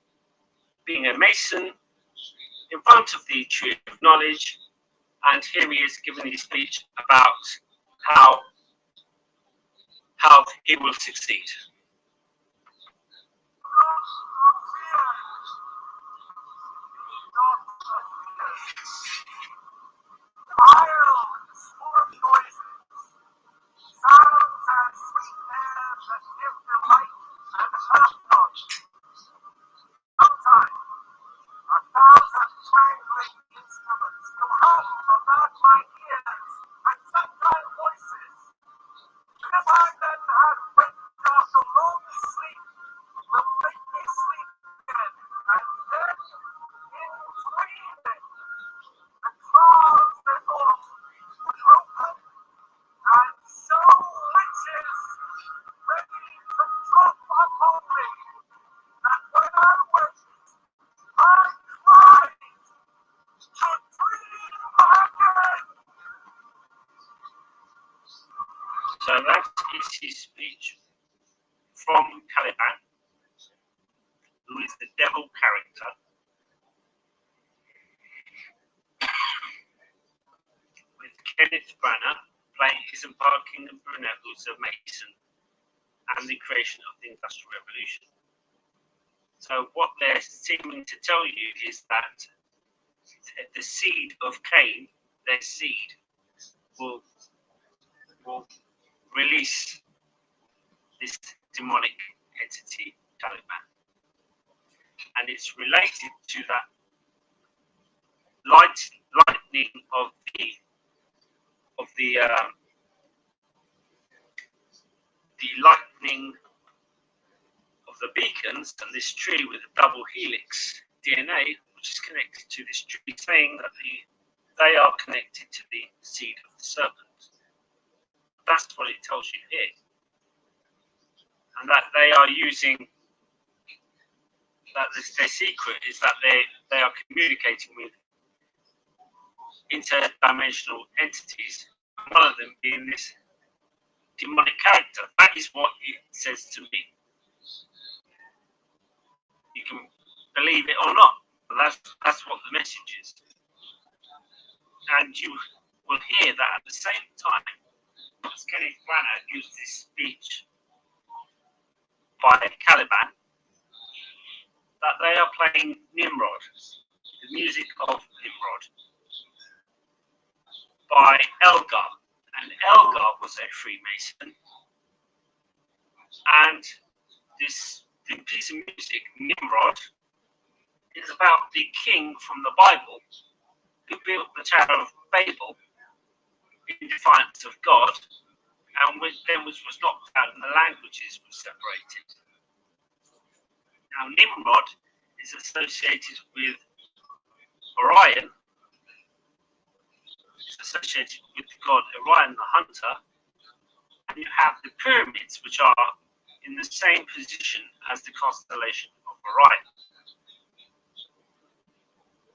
being a mason in front of the tree of knowledge, and here he is giving his speech about how he will succeed. So that is his speech from Caliban, who is the devil character, with Kenneth Branagh playing Isambard King of Brunei, who's a mason, and the creation of the Industrial Revolution. So what they're seeming to tell you is that the seed of Cain, their seed, will release this demonic entity, Taliban. And it's related to that lightning of the lightning of the beacons and this tree with a double helix DNA, which is connected to this tree, saying that they are connected to the seed of the serpent. That's what it tells you here. And that they are using, that their secret is that they are communicating with interdimensional entities, one of them being this demonic character. That is what it says to me. You can believe it or not, but that's what the message is. And you will hear that at the same time as Kenneth Branagh gives this speech by Caliban, that they are playing Nimrod, the music of Nimrod, by Elgar. And Elgar was a Freemason. And the piece of music, Nimrod, is about the king from the Bible who built the Tower of Babel in defiance of God, and which was knocked out and the languages were separated. Now Nimrod is associated with Orion, it's associated with the god Orion the hunter, and you have the pyramids, which are in the same position as the constellation of Orion.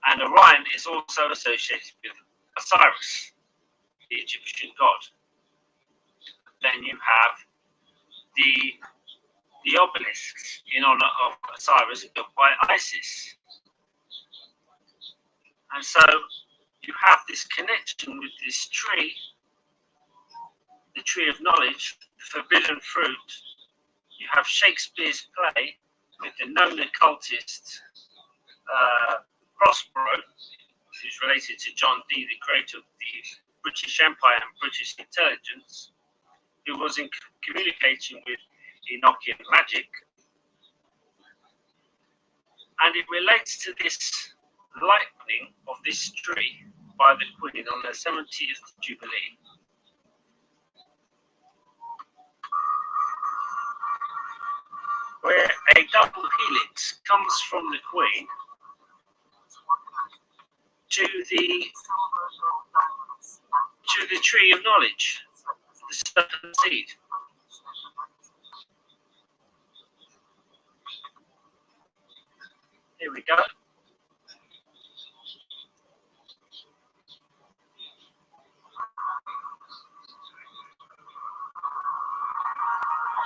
And Orion is also associated with Osiris, the Egyptian god. Then you have the obelisks in honor of Osiris built by Isis. And so you have this connection with this tree, the tree of knowledge, the forbidden fruit. You have Shakespeare's play with the known occultist Prospero, who's related to John Dee, the creator of the British Empire and British intelligence, who was in communicating with Enochian magic. And it relates to this lightning of this tree by the Queen on her 70th Jubilee. Where a double helix comes from the Queen to the tree of knowledge, the serpent seed. Here we go.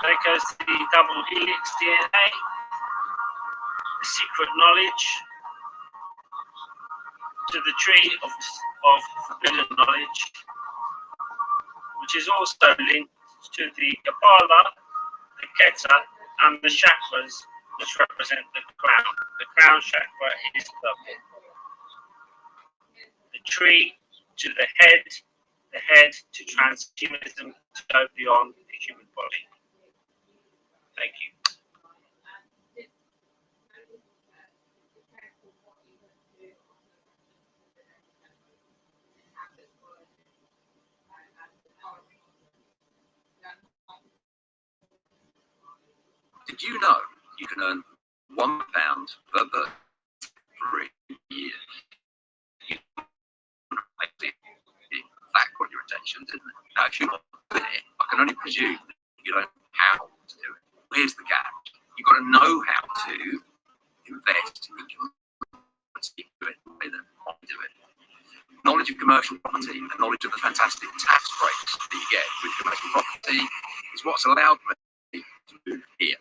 There goes the double helix DNA, the secret knowledge, to the tree of forbidden knowledge, which is also linked to the Kabbalah, the Keta, and the chakras, which represent the crown. The crown chakra is purple. The tree to the head to transhumanism, to go beyond the human body. Thank you. Did you know you can earn £1 per birth for a year? That got your attention, didn't it? Now, if you're not doing it, I can only presume that you don't know how to do it. Here's the catch. You've got to know how to invest in commodity, do it the way that I do it. Knowledge of commercial property and knowledge of the fantastic tax breaks that you get with commercial property is what's allowed me to move here.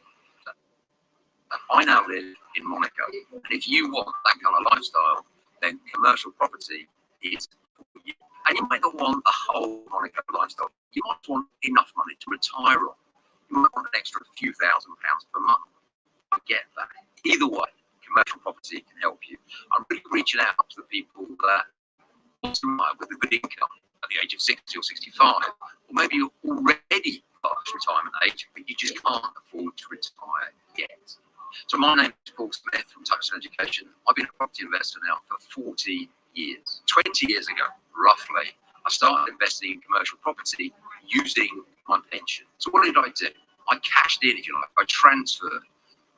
I now live in Monaco, and if you want that kind of lifestyle, then commercial property is for you. And you might not want a whole Monaco lifestyle. You might want enough money to retire on. You might want an extra few £1,000s per month. I get that. Either way, commercial property can help you. I'm really reaching out to the people that want to retire with a good income at the age of 60 or 65, or maybe you're already past retirement age, but you just can't afford to retire yet. So my name is Paul Smith from Touchstone Education. I've been a property investor now for 40 years. 20 years ago, roughly, I started investing in commercial property using my pension. So what did I do? I cashed in, if you like. I transferred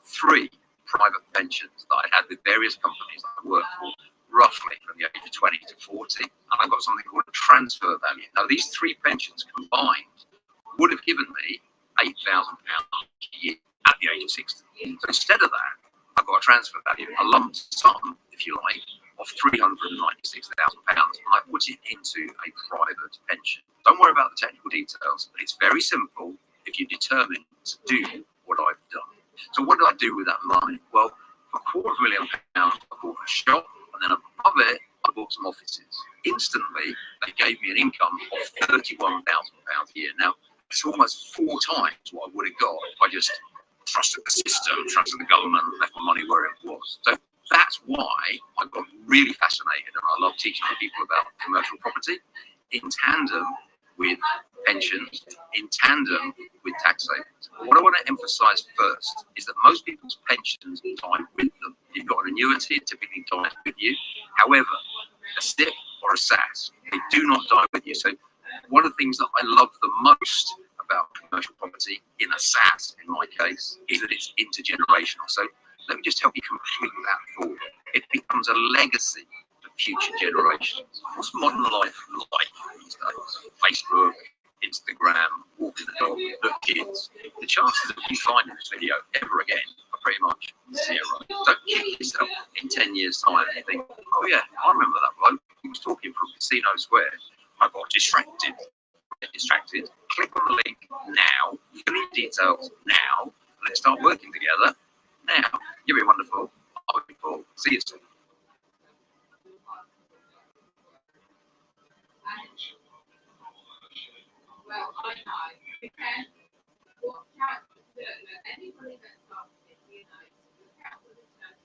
3 private pensions that I had with various companies that I worked for, roughly from the age of 20 to 40. And I've got something called a transfer value. Now, these 3 pensions combined would have given me £8,000 a year at the age of 60. So instead of that, I've got a transfer value, a lump sum, if you like, of £396,000, and I put it into a private pension. Don't worry about the technical details, but it's very simple if you're determined to do what I've done. So what did I do with that money? Well, for £250,000, I bought a shop, and then above it, I bought some offices. Instantly, they gave me an income of £31,000 a year. Now, it's almost 4 times what I would have got if I just trusted the system, trusted the government, left my money where it was. So that's why I got really fascinated, and I love teaching people about commercial property in tandem with pensions, in tandem with tax savings. But what I want to emphasize first is that most people's pensions die with them. You've got an annuity, it typically dies with you. However, a SIP or a SAS, they do not die with you. So one of the things that I love the most about commercial property in a SAS, in my case, is that it's intergenerational. So let me just help you complete that thought. It becomes a legacy for future generations. What's modern life like these days? Facebook, Instagram, walking the dog, the kids. The chances of you finding this video ever again are pretty much 0. Don't kick yourself in 10 years' time and you think, oh yeah, I remember that bloke. He was talking from Casino Square. I got distracted. Click on the link now. Fill in details now. Let's start working together now. You'll be wonderful. I'll be Paul. See you soon. Well, I know. You can watch out. Anybody that's started it, you know, look out for the church.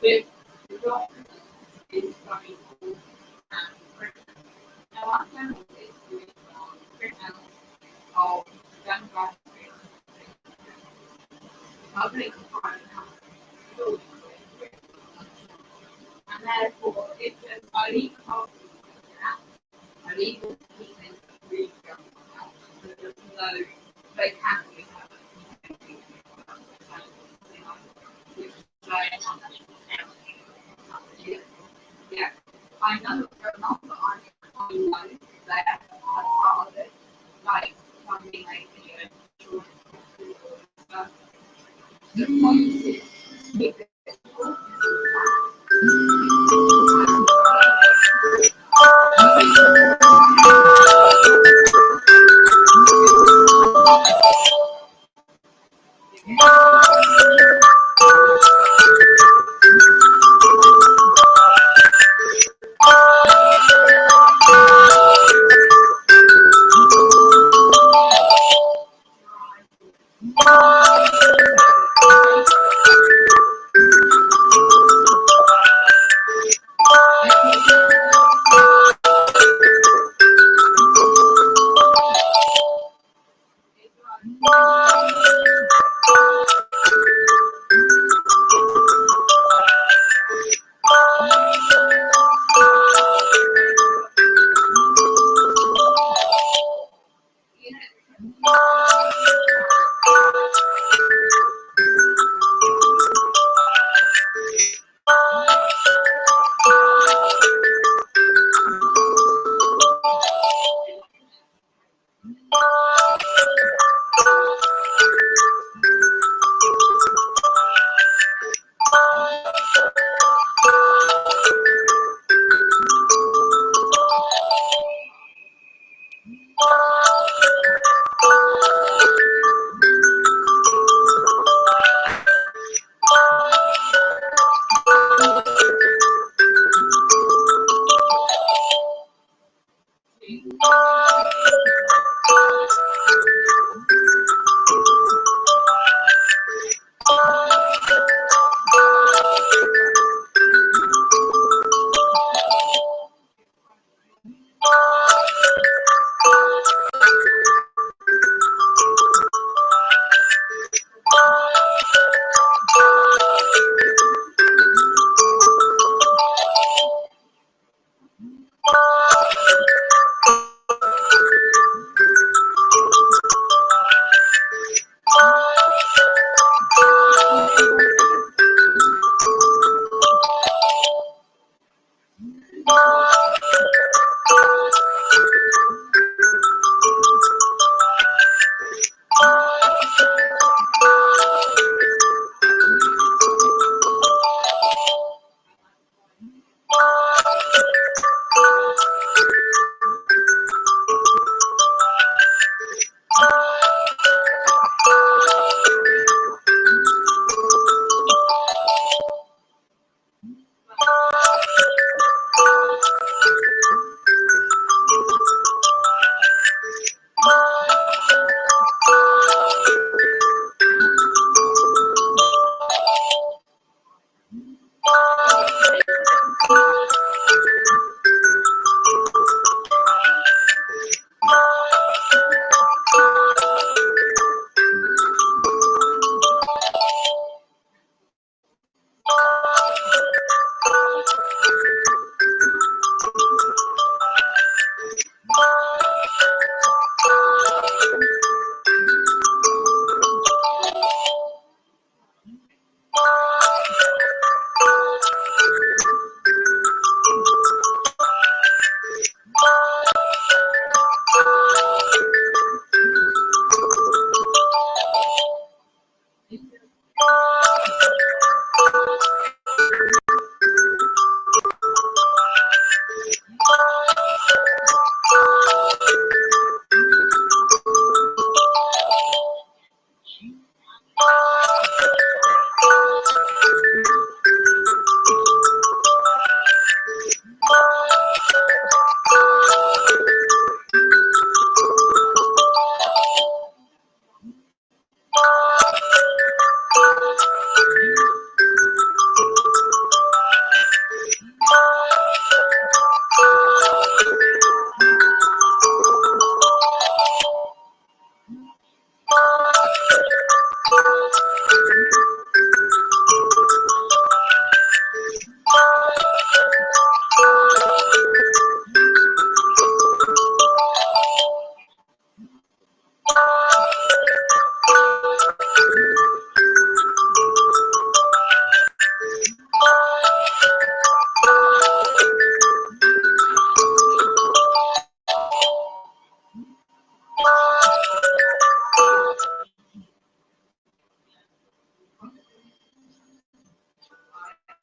with the doctor is very cool and pregnant. Now I'm going to say doing pregnant of young guys public private companies, and therefore it's an illegal policy that illegal pieces of really government out. So there's no, they can't really have yeah, I know what's going on, but I know that as part of it, like funding a video, the point is, keep it.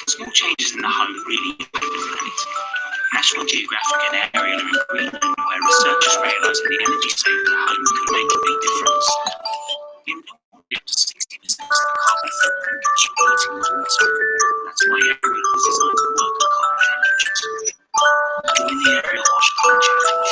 Small changes in the home really impact the planet. National Geographic and Ariel are in Greenland, where researchers realise that the energy saved at home can make a big difference. In Norway, up to 60% of the carbon footprint comes from heating and water. That's why Ariel is designed to work at cold temperatures. Join the Ariel Wash Cold Challenge.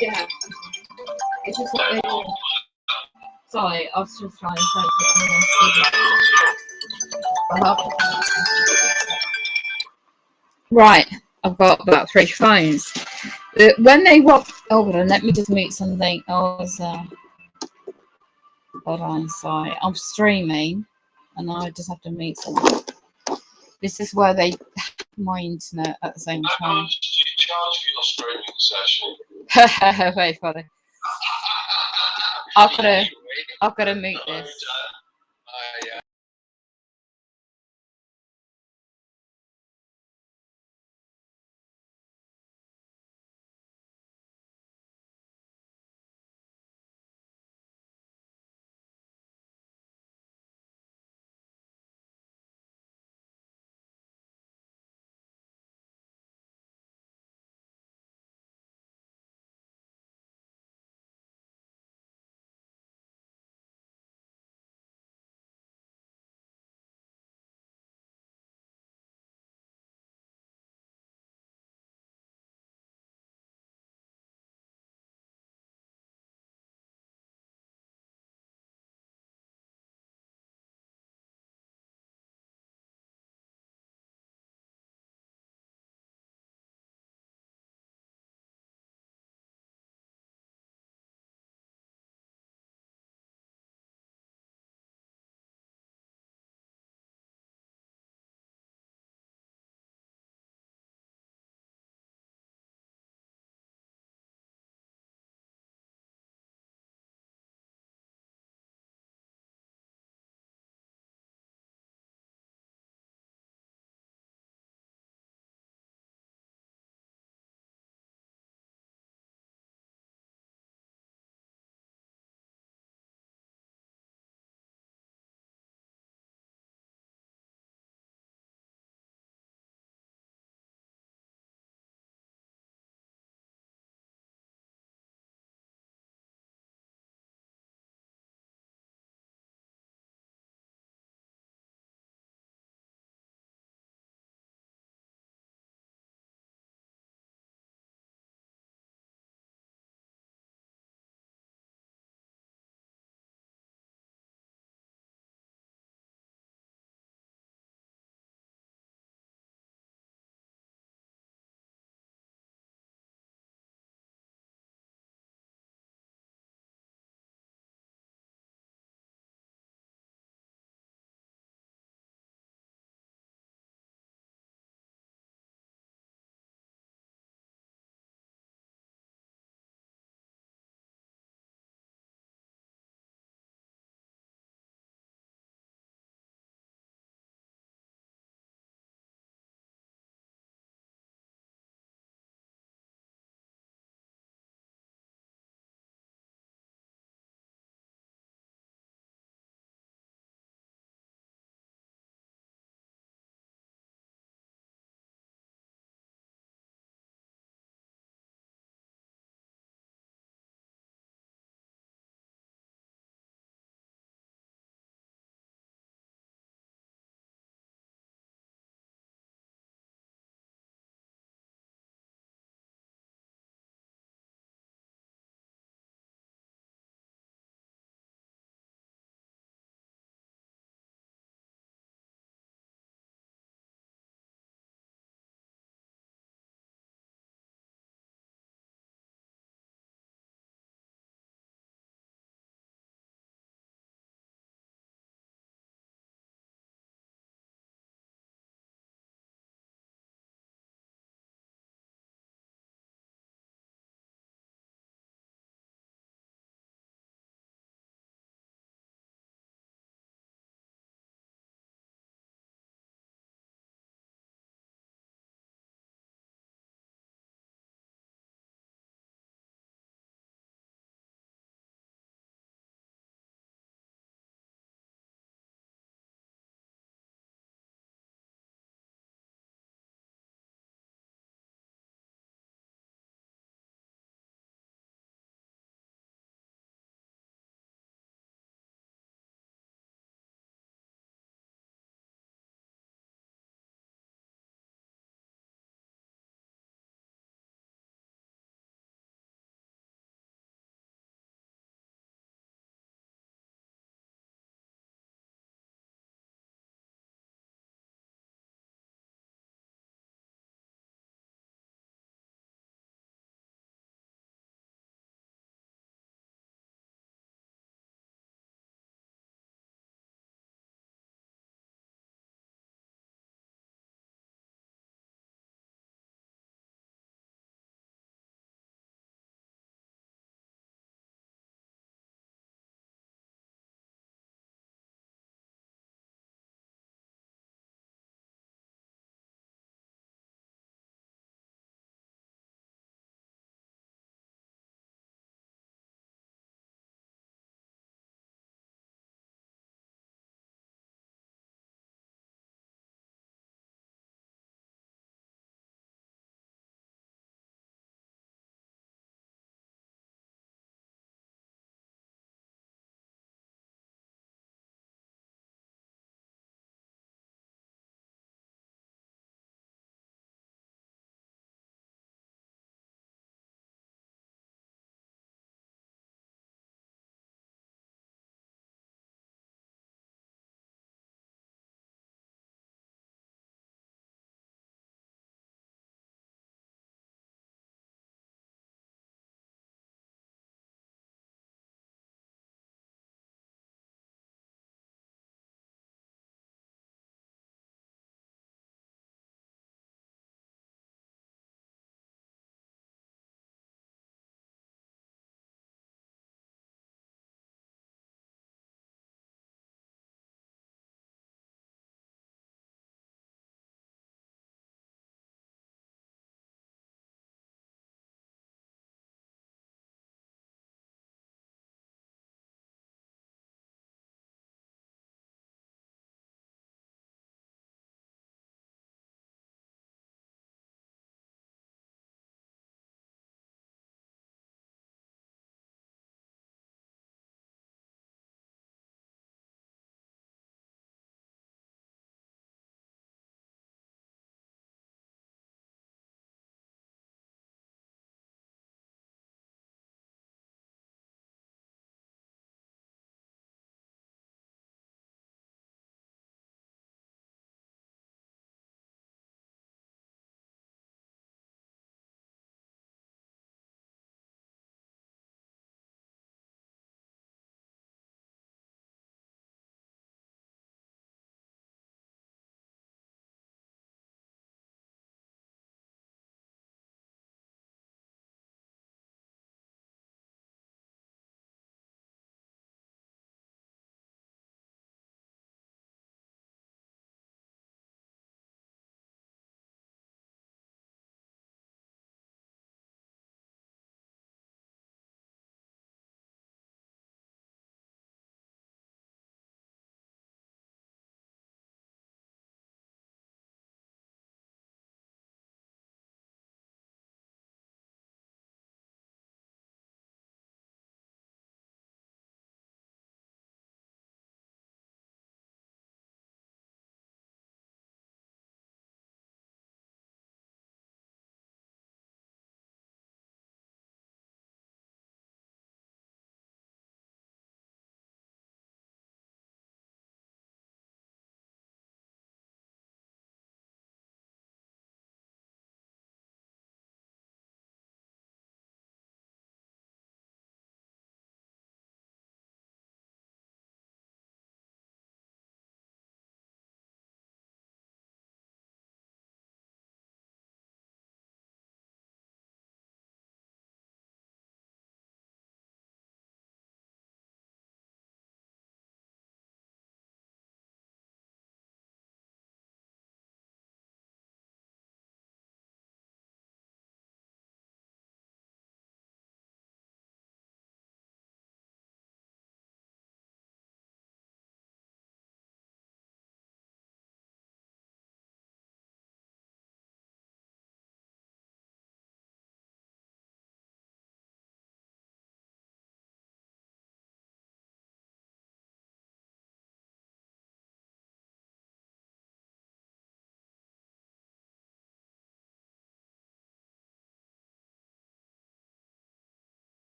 Yeah. It's just what they do. Sorry, I was just trying to take it. Right, I've got about 3 phones. When they walk, hold on, let me just mute something. Hold on, sorry, I'm streaming, and I just have to mute something. This is where they my internet at the same time. How much do you charge for your streaming session? Wait for it. I've got to mute this.